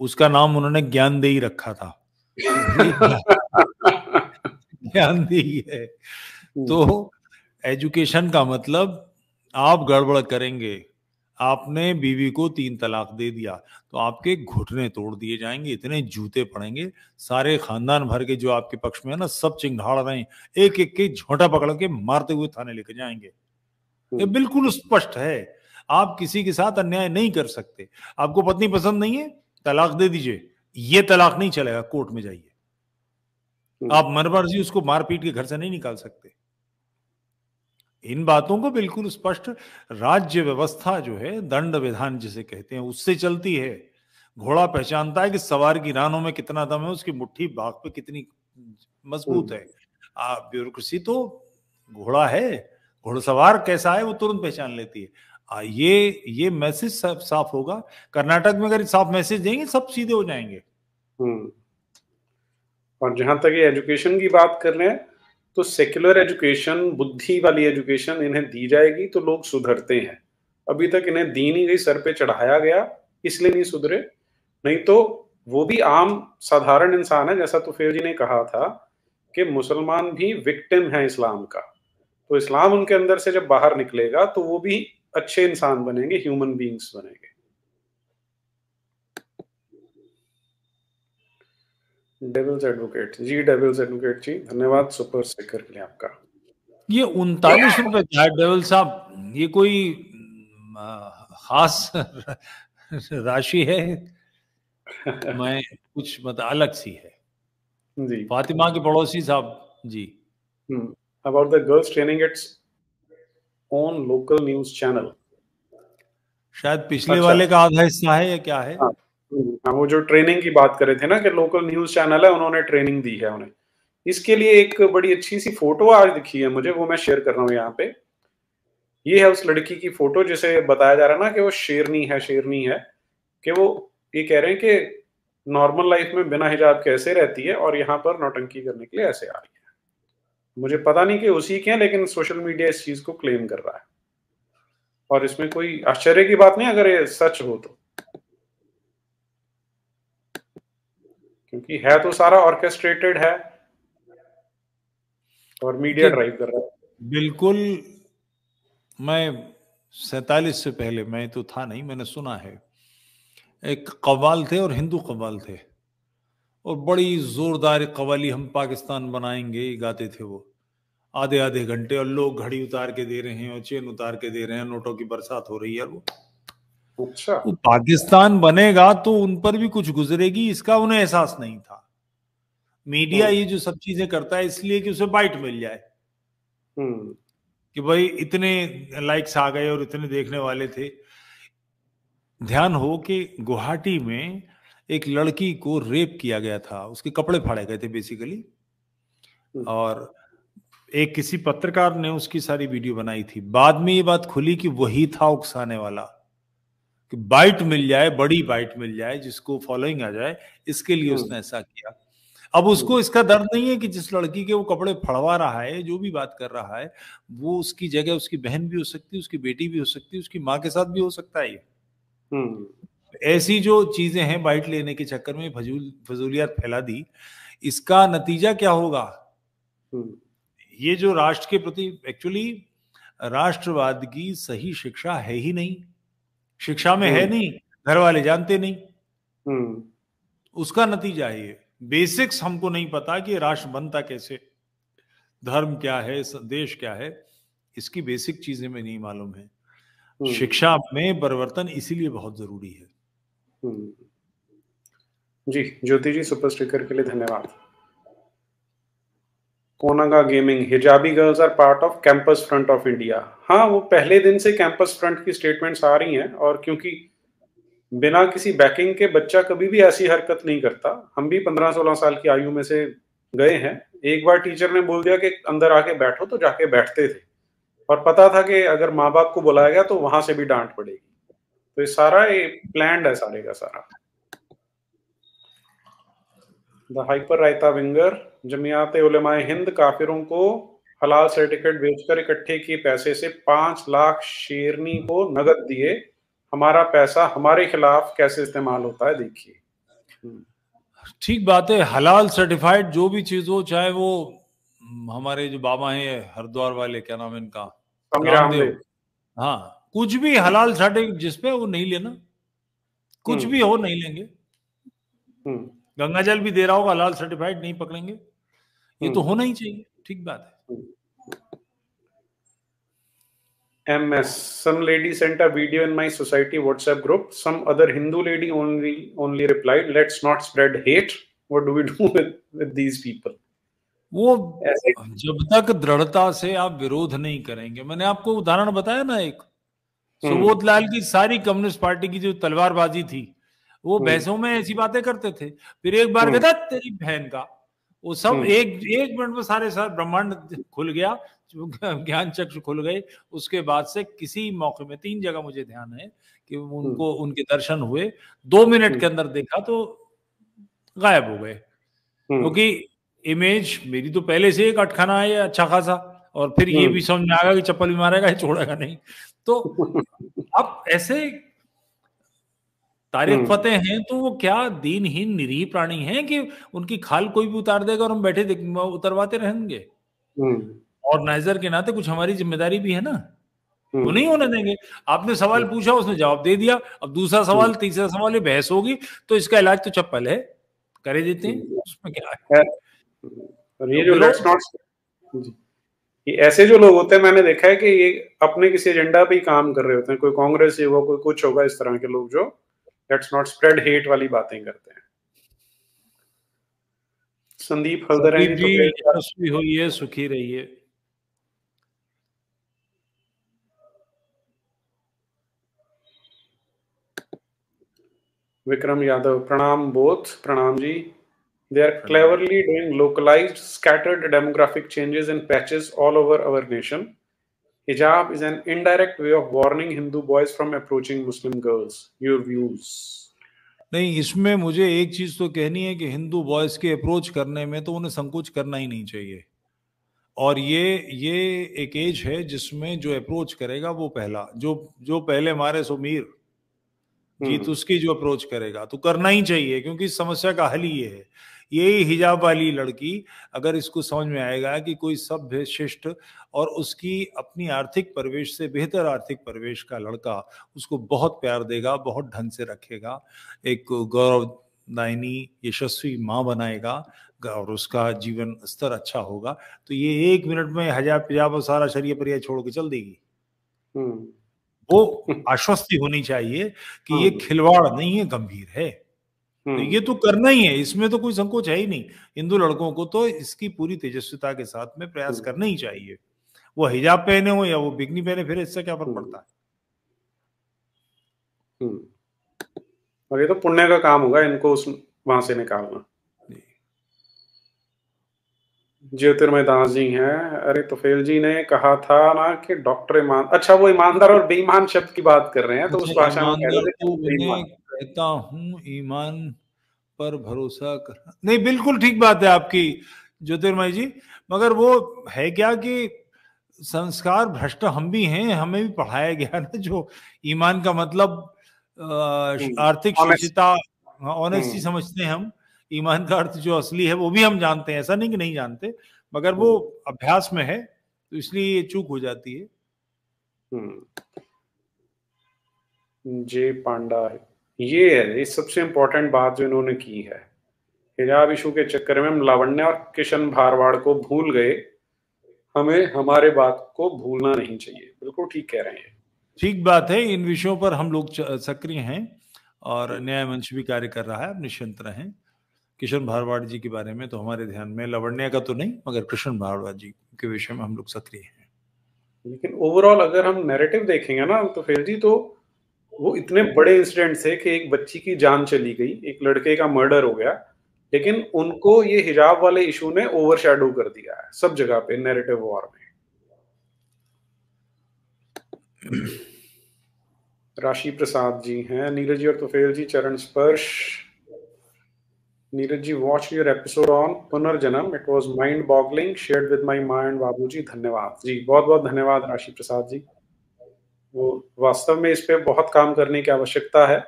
उसका नाम उन्होंने ज्ञानदेही रखा था। ये ज्ञानदेही है। हुँ, तो एजुकेशन का मतलब आप गड़बड़ करेंगे, आपने बीवी को 3 तलाक दे दिया, तो आपके घुटने तोड़ दिए जाएँगे, इतने जूते पड़ेंगे, सारे खानदान भर के जो आपके पक्ष में है ना, सब चिंघाड़ रहे हैं, एक-एक के झोंटा पकड़ के मारते हुए थाने लेके जाएँगे। ये हुँ, बिल्कुल स्पष्ट है, आप किसी के साथ अन्याय नहीं कर सकते। आपको पत्नी पसंद नहीं है, तलाक दे दीजिए, ये तलाक नहीं चलेगा, कोर्ट में जाइए। हुँ, आप मनमर्जी उसको मार-पीट के घर से नहीं निकाल सकते। इन बातों को बिल्कुल स्पष्ट राज्य व्यवस्था जो है, दंड विधान जिसे कहते हैं, उससे चलती है। घोड़ा पहचानता है कि सवार की रानों में कितना दम है, उसकी मुट्ठी बाघ पे कितनी मजबूत हुँ, है। ब्यूरोक्रेसी तो घोड़ा है, घुड़सवार कैसा है वो तुरंत पहचान लेती है। ये मैसेज साफ होगा। कर्नाटक में अगर साफ मैसेज देंगे, सब सीधे हो जाएंगे। हुँ। और जहाँ तक ये एजुकेशन की बात कर रहे हैं, तो सेक्युलर एजुकेशन, बुद्धि वाली एजुकेशन इन्हें दी जाएगी तो लोग सुधरते हैं। अभी तक इन्हें दी नहीं गई, सर पे चढ़ाया गया, इसलिए नहीं सुधरे। नहीं तो वो भी आम साधारण इंसान है, जैसा तुफेल जी ने कहा था कि मुसलमान भी विक्टिम है इस्लाम का। तो इस्लाम उनके अंदर से जब बाहर निकलेगा तो वो भी अच्छे इंसान बनेंगे, ह्यूमन बीइंग्स बनेंगे। डेविल्स एडवोकेट जी, डेविल्स एडवोकेट जी, धन्यवाद सुपर स्टिकर के लिए आपका। ये 39 रुपए क्या है डेविल साहब? ये कोई खास राशि है? मैं कुछ मतलब अलग सी है। जी। फातिमा के पड़ोसी साहब जी। Hmm. About the girls training its own local news channel. शायद पिछले अच्छा, वाले का आधा हिस्सा है या क्या है? हाँ। हाँ, वो जो ट्रेनिंग की बात कर रहे थे ना कि लोकल न्यूज़ चैनल है, उन्होंने ट्रेनिंग दी है उन्हें। इसके लिए एक बड़ी अच्छी-सी फ़ोटो आज दिखी है मुझे, वो मैं शेयर कर रहा हूँ यहाँ पे। ये है उस लड़की की फ़ोटो जिसे बताया जा रहा है ना कि वो शेरनी है, कि वो ये कह रहे हैं कि नॉर्मल लाइफ़ में बिना हिजाब के ऐसे रहती है और यहाँ पर नौटंकी करने के लिए ऐसे आ रही है। मुझे पता नहीं कि उसी के हैं, लेकिन सोशल मीडिया इस चीज़ को क्लेम कर रहा है। और इसमें कोई आश्चर्य की बात नहीं अगर ये सच हो तो। क्योंकि है तो सारा ऑर्केस्ट्रेटेड है और मीडिया देखिए, ड्राइव कर रहा है। बिल्कुल। मैं 47 से पहले, मैं तो था नहीं, मैंने सुना है। एक कव्वाल थे और हिंदू कव्वाल थे, और बड़ी जोरदार कव्वाली, हम पाकिस्तान बनाएंगे गाते थे वो, आधे आधे घंटे, और लोग घड़ी उतार के दे रहे हैं और चेन उतार के दे रहे हैं, नोटों की बरसात हो रही है। अच्छा। वो पाकिस्तान बनेगा तो उन पर भी कुछ गुजरेगी, इसका उन्हें एहसास नहीं था। मीडिया हुँ, ये जो सब चीजें करता है इसलिए कि उसे बाइट मिल जाए, हुँ, कि भाई इतने लाइक्स आ गए और इतने देखने वाले थे। ध्यान हो कि गुवाहाटी में एक लड़की को रेप किया गया था, उसके कपड़े फाड़े गए थे बेसिकली, हुँ, और एक किसी पत्रकार ने उसकी सारी वीडियो बनाई थी। बाद में ये बात खुली कि वही था उकसाने वाला, कि बाइट मिल जाए, बड़ी बाइट मिल जाए, जिसको फॉलोइंग आ जाए, इसके लिए हुँ, उसने ऐसा किया। अब हुँ, उसको इसका दर्द नहीं है कि जिस लड़की के वो कपड़े फड़वा रहा है, जो भी बात कर रहा है, वो उसकी जगह उसकी बहन भी हो सकती है, उसकी बेटी भी हो सकती है, उसकी माँ के साथ भी हो सकता है ये। हुँ, ऐसी जो चीजें हैं बाइट लेने के चक्कर में फजूलियात फैला दी, इसका नतीजा क्या होगा? हुँ, ये जो राष्ट्र के प्रति, एक्चुअली राष्ट्रवाद की सही शिक्षा है ही नहीं, शिक्षा में है हुँ, नहीं, घर वाले जानते नहीं, हुँ, उसका नतीजा है ये। बेसिक्स हमको नहीं पता कि राष्ट्र बनता कैसे, धर्म क्या है, देश क्या है, इसकी बेसिक चीजें में नहीं मालूम है। हुँ, शिक्षा में परिवर्तन इसीलिए बहुत जरूरी है। हुँ। जी, ज्योति जी सुपर स्टिकर के लिए धन्यवाद। कोनागा gaming, hijabi girls are part of campus front of India. हाँ, वो पहले दिन से कैंपस फ्रंट की स्टेटमेंट्स आ रही हैं और क्योंकि बिना किसी बैकिंग के बच्चा कभी भी ऐसी हरकत नहीं करता। हम भी 15-16 साल की आयु में से गए हैं। एक बार टीचर ने बोल दिया कि अंदर आके बैठो तो जाके बैठते थे और पता था कि अगर माँ-बाप को बुलाया गया तो वहाँ से भी डाँट पड़ेगी। तो ये सारा ये प्लान्ड है सारे का सारा। The hyper raita winger, Jamiat Ulama-e Hind काफिरों को हलाल सर्टिफिकेट बेचकर इकट्ठे किए पैसे से 5 लाख शेरनी को नकद दिए। हमारा पैसा हमारे खिलाफ कैसे इस्तेमाल होता है देखिए। ठीक बात है, हलाल सर्टिफाइड जो भी चीज हो, चाहे वो हमारे जो बाबा हैं हरिद्वार वाले, क्या नाम है इनका, स्वामी रामदेव, रामदेव। हाँ, कुछ भी हलाल सर्टिफिकेट जिसपे वो नहीं लेना, कुछ हम्म। भी हो नहीं लेंगे। हम्म। गंगा जल भी दे रहा होगा हलाल सर्टिफाइड, नहीं पकड़ेंगे। ये तो हम्म। होना ही चाहिए, ठीक बात है। MS, some lady sent a video in my society WhatsApp group. Some other Hindu lady only replied, "Let's not spread hate." What do we do with these people? वो ऐसे। जब तक दृढ़ता से आप विरोध नहीं करेंगे, मैंने आपको उदाहरण बताया ना, एक हम्म। सुबोध लाल की सारी कम्युनिस्ट पार्टी की जो तलवारबाजी थी, वो हम्म। बहसों में ऐसी बातें करते थे, फिर एक बार हम्म। कहता तेरी बहन का, वो सब हम्म। एक एक मिनट में सारे सारे ब्रह्मांड खुल गया, ज्ञान चक्षु खुल गए। उसके बाद से किसी मौके में 3 जगह मुझे ध्यान है कि हम्म। उनको उनके दर्शन हुए, 2 मिनट के हम्म। अंदर देखा तो गायब हो गए। हम्म। क्योंकि इमेज मेरी तो पहले से एक अटखाना है अच्छा खासा, और फिर ये हम्म। भी समझ में आ गया कि चप्पल भी मारेगा, ये छोड़ेगा नहीं। तो अब ऐसे तारिक हम्म। फतेह हैं तो वो क्या दीनहीन निरीह प्राणी हैं कि उनकी खाल कोई भी उतार देगा और हम बैठे उतरवाते रहेंगे? हम्म। ऑर्गेनाइजर के नाते कुछ हमारी जिम्मेदारी भी है ना, वो हम्म। नहीं होने देंगे। आपने सवाल पूछा, उसने जवाब दे दिया, अब दूसरा हम्म। सवाल तीसरा सवाल, ये बहस होगी, तो इसका इलाज तो चप्पल है, करे देते हैं, हम्म। उसमें क्या है। है। और ये तो जो लेट्स विरोध, नॉट, ये ऐसे जो लोग होते हैं, मैंने देखा है कि ये अपने किसी एजेंडा पे ही काम कर रहे होते हैं। कोई कांग्रेस ही होगा, कोई कुछ होगा, इस तरह के लोग जो लेट्स नॉट स्प्रेड हेट वाली बातें करते हैं। संदीप हल्दर संदीप जी तो जी फिर यशस्वी होइए, सुखी रहिए। विक्रम यादव, प्रणाम बोथ, प्रणाम जी। They are प्रणाम। cleverly doing localized, scattered demographic changes in patches all over our nation. Hijab is an indirect way of warning Hindu boys from approaching Muslim girls. Your views? नहीं, इसमें मुझे एक चीज तो कहनी है कि हिंदू बॉयज के अप्रोच करने में तो उन्हें संकोच करना ही नहीं चाहिए। और ये एक एज है जिसमें जो अप्रोच करेगा वो पहला, जो जो पहले मारे सो मीर, जीत हम्म। उसकी जो अप्रोच करेगा, तो करना ही चाहिए, क्योंकि इस समस्या का हल ही ये है। यही हिजाब वाली लड़की, अगर इसको समझ में आएगा कि कोई सभ्य शिष्ट और उसकी अपनी आर्थिक परिवेश से बेहतर आर्थिक परिवेश का लड़का उसको बहुत प्यार देगा, बहुत ढंग से रखेगा, एक गौरवदायिनी यशस्वी माँ बनाएगा और उसका जीवन स्तर अच्छा होगा, तो ये 1 मिनट में हिजाब पिजाब और सारा शरीय परिया छोड़ के चल देगी। हम्म। वो आश्वस्ति होनी चाहिए कि ये हम्म। खिलवाड़ नहीं है, गंभीर है। तो ये हम्म। तो करना ही है, इसमें तो कोई संकोच है ही नहीं। हिंदू लड़कों को तो इसकी पूरी तेजस्विता के साथ में प्रयास हम्म। करना ही चाहिए। वो हिजाब पहने हो या वो बिकनी पहने, फिर इससे क्या फर्क हम्म। पड़ता है। हम्म। और ये तो पुण्य का काम होगा इनको उस वहां से निकालना। जी। ज्योतिर्मय दास जी हैं। अरे तुफेल जी ने कहा था ना कि डॉक्टर ईमान, अच्छा वो ईमानदार और बेईमान शब्द की बात कर रहे हैं, तो अच्छा, उस भाषा में कह ईमानदार देते तो बेईमान। उन्हें कहता हूँ ईमान पर भरोसा कर, नहीं बिल्कुल ठीक बात है आपकी ज्योतिर्मय जी। मगर वो है क्या कि संस्कार भ्रष्ट हम भी हैं, हमें भी पढ़ाया गया ना, जो ईमान का मतलब आर्थिक ऑनेस्ट। शुचिता, ऑनेस्टी हम्म। समझते हैं हम। ईमान का अर्थ जो असली है वो भी हम जानते हैं, ऐसा नहीं कि नहीं जानते, मगर वो हम्म। अभ्यास में है, तो इसलिए ये चूक हो जाती है। हम्म। जे पांडा, ये है ये सबसे इम्पोर्टेंट बात जो इन्होंने की है। हिजाब इशू के चक्कर में हम लावण्य और किशन भारवाड़ को भूल गए। हमें हमारे बात को भूलना नहीं चाहिए। बिल्कुल ठीक कह रहे हैं। ठीक बात है, इन विषयों पर हम लोग सक्रिय हैं और न्याय मंच भी कार्य कर रहा है, आप निश्चिंत रहें। किशन भारद्वाज जी के बारे में तो हमारे ध्यान में, लावण्य का तो नहीं, मगर कृष्ण भारद्वाज जी के विषय में हम लोग सक्रिय हैं। लेकिन ओवरऑल अगर हम नैरेटिव देखेंगे ना, तो फिर जी तो वो इतने बड़े इंसिडेंट थे कि एक बच्ची की जान चली गई, एक लड़के का मर्डर हो गया, लेकिन उनको ये हिजाब वाले इशू ने ओवरशैडो कर दिया है सब जगह पे नैरेटिव वॉर में। राशि प्रसाद जी हैं। नीरज जी और तुफेल जी चरण स्पर्श। Neeraj ji, watch your episode on पुनर्जन्म, it was mind boggling, shared with my mind बाबू जी। धन्यवाद जी, बहुत बहुत धन्यवाद राशि प्रसाद जी। वो वास्तव में इस पे बहुत काम करने की आवश्यकता है,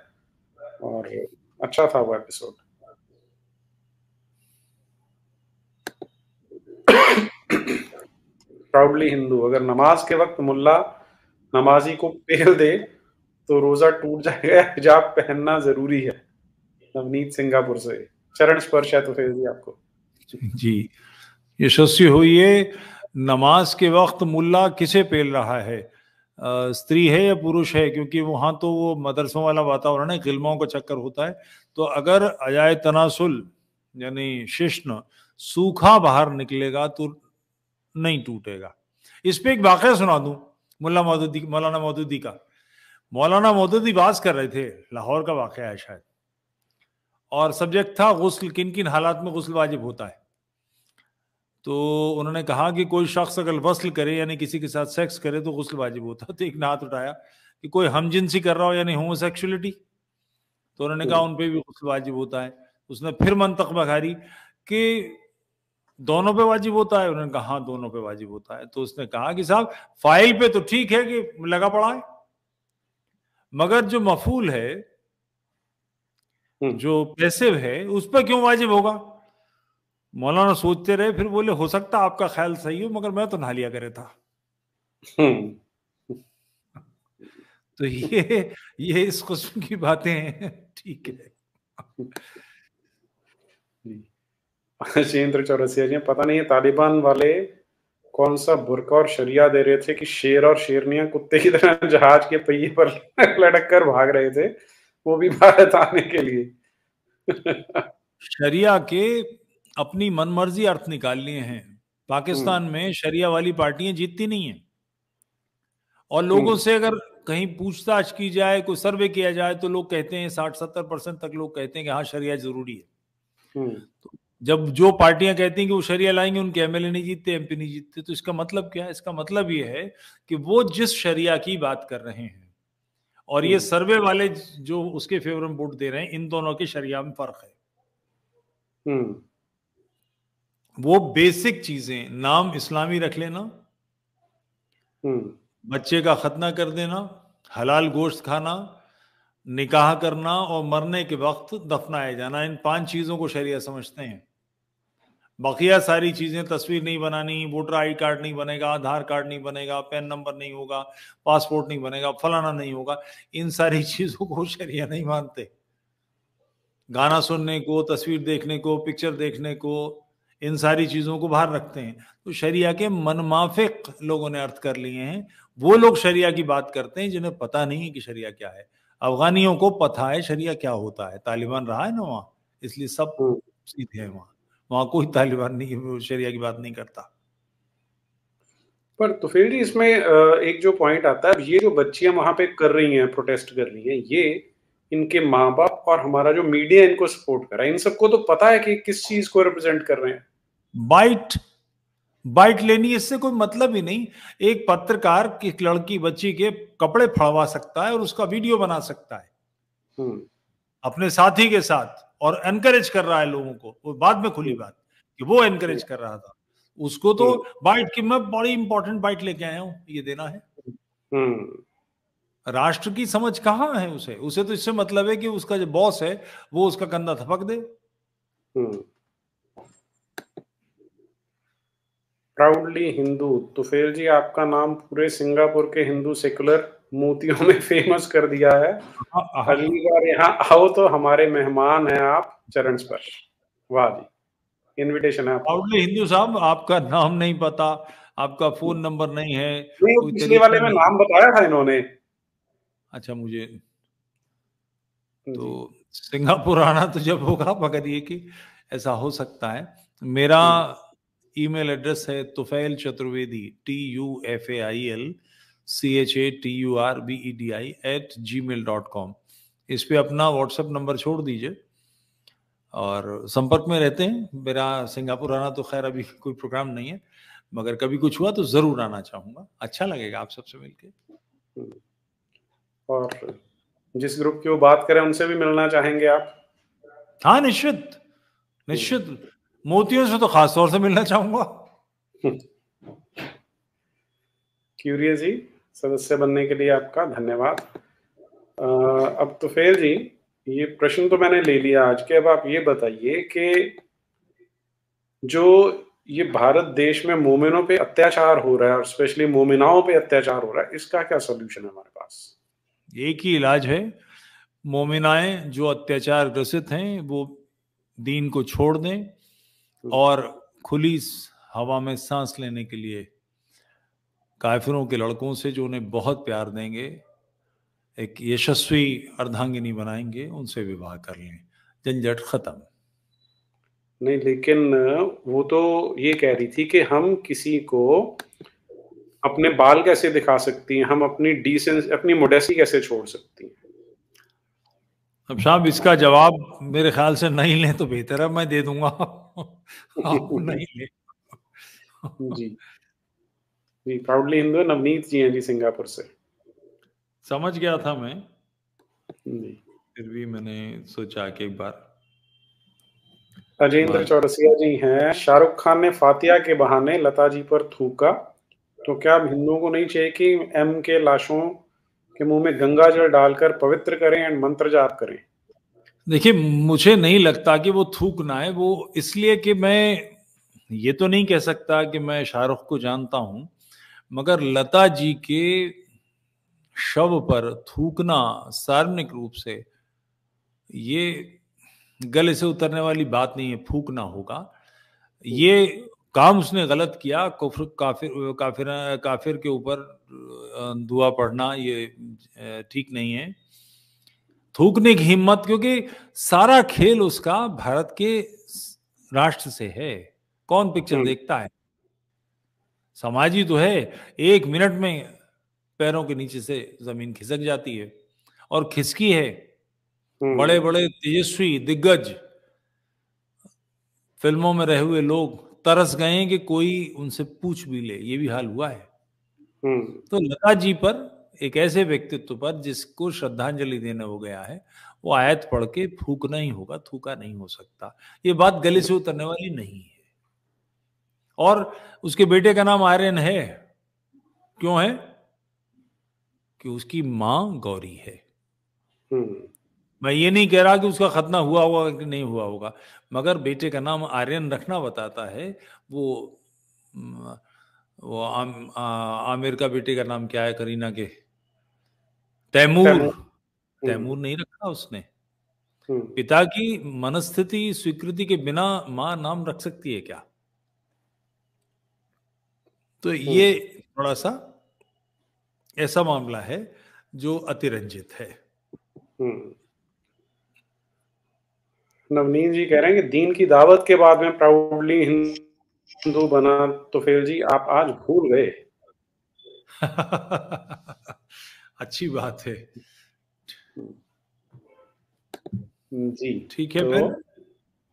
और अच्छा था वो एपिसोड। प्राउडली हिंदू, अगर नमाज के वक्त मुल्ला नमाजी को पेल दे तो रोजा टूट जाएगा, हिजाब पहनना जरूरी है। नवनीत सिंगापुर से। चरण स्पर्श है तो फिर भी आपको। जी, यशस्वी होइए। नमाज के वक्त मुल्ला किसे पेल रहा है, स्त्री है या पुरुष है? क्योंकि वहां तो वो मदरसों वाला वातावरण है, गिलमाओं का चक्कर होता है। तो अगर अजाए तनासुल यानी शिश्न सूखा बाहर निकलेगा तो नहीं टूटेगा। इस पे एक वाकया सुना दूं, मौलाना मौदूदी का। मौलाना मौदूदी बात कर रहे थे, लाहौर का वाकया है शायद, और सब्जेक्ट था गुस्ल, किन किन हालात में गुस्ल वाजिब होता है। तो उन्होंने कहा कि कोई शख्स अगर वस्ल करे यानी किसी के साथ सेक्स करे तो गुस्ल वाजिब होता है। तो एक ने हाथ उठाया कि कोई हमजिनसी कर रहा हो यानी होमोसेक्सुअलिटी, तो उन्होंने कहा उन पे भी गुस्ल वाजिब होता है। उसने फिर मंतक बघारी कि दोनों पे वाजिब होता है? उन्होंने कहा हाँ दोनों पे वाजिब होता है। तो उसने कहा कि साहब फाइल पे तो ठीक है कि लगा पड़ा है, मगर जो मफूल है, जो पैसिव है, उस पर क्यों वाजिब होगा? मौलाना सोचते रहे, फिर बोले हो सकता आपका ख्याल सही हो, मगर मैं तो नहा लिया करे था। तो ये इस किस्म की बातें हैं। ठीक है। अजेंद्र चौरसिया जी, पता नहीं है तालिबान वाले कौन सा बुर्का और शरिया दे रहे थे कि शेर और शेरनियां कुत्ते की तरह जहाज के पहिए पर लटक कर भाग रहे थे, वो भी भारत आने के लिए। शरिया के अपनी मनमर्जी अर्थ निकाल लिए हैं। पाकिस्तान में शरिया वाली पार्टियां जीतती नहीं है, और लोगों से अगर कहीं पूछताछ की जाए, कोई सर्वे किया जाए, तो लोग कहते हैं 60-70% तक लोग कहते हैं कि हाँ शरिया जरूरी है। तो जब जो पार्टियां कहती हैं कि वो शरिया लाएंगे, उनके एमएलए नहीं जीतते, एमपी नहीं जीतते, तो इसका मतलब क्या है? इसका मतलब ये है कि वो जिस शरिया की बात कर रहे हैं और ये सर्वे वाले जो उसके फेवर में वोट दे रहे हैं, इन दोनों के शरिया में फर्क है। वो बेसिक चीजें, नाम इस्लामी रख लेना, बच्चे का खतना कर देना, हलाल गोश्त खाना, निकाह करना और मरने के वक्त दफनाया जाना, इन 5 चीजों को शरिया समझते हैं। बाकिया सारी चीजें, तस्वीर नहीं बनानी, वोटर आई कार्ड नहीं बनेगा, आधार कार्ड नहीं बनेगा, पैन नंबर नहीं होगा, पासपोर्ट नहीं बनेगा, फलाना नहीं होगा, इन सारी चीजों को शरिया नहीं मानते। गाना सुनने को, तस्वीर देखने को, पिक्चर देखने को, इन सारी चीजों को बाहर रखते हैं। तो शरिया के मनमाफिक लोगों ने अर्थ कर लिए हैं। वो लोग शरिया की बात करते हैं जिन्हें पता नहीं है कि शरिया क्या है। अफगानियों को पता है शरिया क्या होता है, तालिबान रहा है ना वहां, इसलिए सब सीधे हैं। वहां कोई तालिबान नहीं शरिया की बात नहीं करता। पर तो फिर भी इसमें एक जो पॉइंट आता है, ये जो बच्चियां वहां पे कर रही हैं, प्रोटेस्ट कर रही हैं, ये इनके माँ बाप और हमारा जो मीडिया इनको सपोर्ट कर रहा है, इन सबको तो पता है कि किस चीज को रिप्रेजेंट कर रहे हैं। बाइट लेनी, इससे कोई मतलब ही नहीं। एक पत्रकार की लड़की बच्ची के कपड़े फाड़वा सकता है और उसका वीडियो बना सकता है अपने साथी के साथ, और एनकरेज कर रहा है लोगों को। वो बाद में खुली बात कि वो एनकरेज कर रहा था उसको। तो बाइट की, मैं बड़ी इंपॉर्टेंट बाइट लेके आया हूं, ये देना है। राष्ट्र की समझ कहां है उसे तो इससे मतलब है कि उसका जो बॉस है वो उसका कंधा थपक दे। प्राउडली हिंदू, तुफेल जी आपका नाम पूरे सिंगापुर के हिंदू सेकुलर मोतियों में फेमस कर दिया है। अगली बार यहाँ आओ तो हमारे मेहमान हैं आप। चरण स्पर्श। वाह जी, इनविटेशन है आपको। प्राउडली हिंदू साहब, आपका नाम नहीं पता, आपका फोन नंबर नहीं है, नहीं, कोई पिछले वाले तरीका में नहीं। नाम बताया था इन्होंने। अच्छा, मुझे तो सिंगापुर आना तो जब होगा, मगर ये कि ऐसा हो सकता है। मेरा ईमेल एड्रेस है तुफैल चतुर्वेदी TUFAIL CHATURVEDI@gmail.com। इस पे अपना व्हाट्सएप नंबर छोड़ दीजिए और संपर्क में रहते हैं। मेरा सिंगापुर आना तो खैर अभी कोई प्रोग्राम नहीं है, मगर कभी कुछ हुआ तो जरूर आना चाहूंगा। अच्छा लगेगा आप सबसे मिलके। और जिस ग्रुप की वो बात करें उनसे भी मिलना चाहेंगे आप? हाँ, निश्चित निश्चित, मोतियों से तो खास तौर से मिलना चाहूंगा। क्यूरियस जी, सदस्य बनने के लिए आपका धन्यवाद। अब तो फिर जी, ये प्रश्न तो मैंने ले लिया आज के। अब आप ये बताइए कि जो ये भारत देश में मोमिनों पे अत्याचार हो रहा है और स्पेशली मोमिनाओं पे अत्याचार हो रहा है, इसका क्या सॉल्यूशन है हमारे पास? एक ही इलाज है, मोमिनाएं जो अत्याचार ग्रसित हैं वो दीन को छोड़ दें हुँ, और खुली हवा में सांस लेने के लिए काफिरों के लड़कों से जो उन्हें बहुत प्यार देंगे, एक यशस्वी अर्धांगिनी बनाएंगे, उनसे विवाह कर लें, झंझट खत्म। नहीं लेकिन वो तो ये कह रही थी कि हम किसी को अपने बाल कैसे दिखा सकती हैं, हम अपनी अपनी मोडेस्टी कैसे छोड़ सकती हैं? अब साहब इसका जवाब मेरे ख्याल से नहीं लें तो बेहतर है, मैं दे दूंगा। आप नहीं लें। जी, जी, प्राउडली हिंदू नवनीत जी हैं जी सिंगापुर से। समझ गया था मैं, जी। फिर भी मैंने सोचा कि एक बार अजेंद्र बात। चौरसिया जी हैं, शाहरुख खान ने फातिया के बहाने लता जी पर थूका, तो क्या अब हिंदुओं को नहीं चाहिए कि एम के लाशों के मुँह में गंगा जल डालकर पवित्र करें एंड मंत्र जाप करें? देखिए, मुझे नहीं लगता कि वो थूकना है, वो इसलिए कि मैं ये तो नहीं कह सकता कि मैं शाहरुख को जानता हूं, मगर लता जी के शव पर थूकना सार्वजनिक रूप से, ये गले से उतरने वाली बात नहीं है, फूकना होगा। हुँ, ये काम उसने गलत किया, कुफ्र, काफिर काफिर काफिर के ऊपर दुआ पढ़ना ये ठीक नहीं है। थूकने की हिम्मत, क्योंकि सारा खेल उसका भारत के राष्ट्र से है। कौन पिक्चर हुँ, देखता है? समाज ही तो है। 1 मिनट में पैरों के नीचे से जमीन खिसक जाती है, और खिसकी है। बड़े हुँ, बड़े तेजस्वी दिग्गज फिल्मों में रहे हुए लोग तरस गए हैं कि कोई उनसे पूछ भी ले, ये भी हाल हुआ है। हुँ, तो लता जी पर, एक ऐसे व्यक्तित्व पर जिसको श्रद्धांजलि देने हो गया है, वो आयत पढ़ के फूकना ही होगा, थूका नहीं हो सकता। ये बात गले हुँ, से उतरने वाली नहीं है। और उसके बेटे का नाम आर्यन है। क्यों है? कि उसकी मां गौरी है। हुँ, मैं ये नहीं कह रहा कि उसका खतना हुआ होगा कि नहीं हुआ होगा, मगर बेटे का नाम आर्यन रखना बताता है। वो म, वो आमिर का बेटे का नाम क्या है, करीना के? तैमूर। तैमूर। हुँ, तैमूर नहीं रखा उसने। हुँ, पिता की मनस्थिति स्वीकृति के बिना मां नाम रख सकती है क्या? तो हुँ, ये थोड़ा सा ऐसा मामला है जो अतिरंजित है। हुँ। नवनीत जी कह रहे हैं कि दीन की दावत के बाद में प्राउडली हिंदू बना, तो फिर जी आप आज भूल गए। अच्छी बात है। जी, ठीक है तो फिर,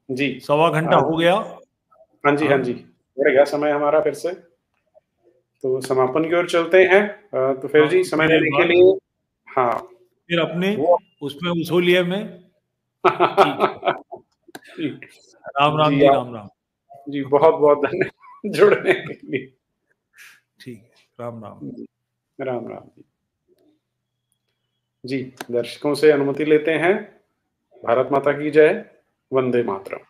जी, 1.25 घंटा आज हो गया। हाँ जी, हाँ जी, हाँ, बढ़ गया समय हमारा फिर से, तो समापन की ओर चलते हैं। तो फिर हाँ, जी थोड़ी समय देर देने के बाद लिए हाँ, फिर अपने वो उसमें उसूलिये में। ठीक है। जी, राम राम जी जी, आप राम राम। जी, बहुत-बहुत धन्यवाद जुड़ने के लिए। ठीक है, राम राम। जी, राम, राम। जी, दर्शकों से अनुमति लेते हैं। भारत माता की जय, वंदे मातरम।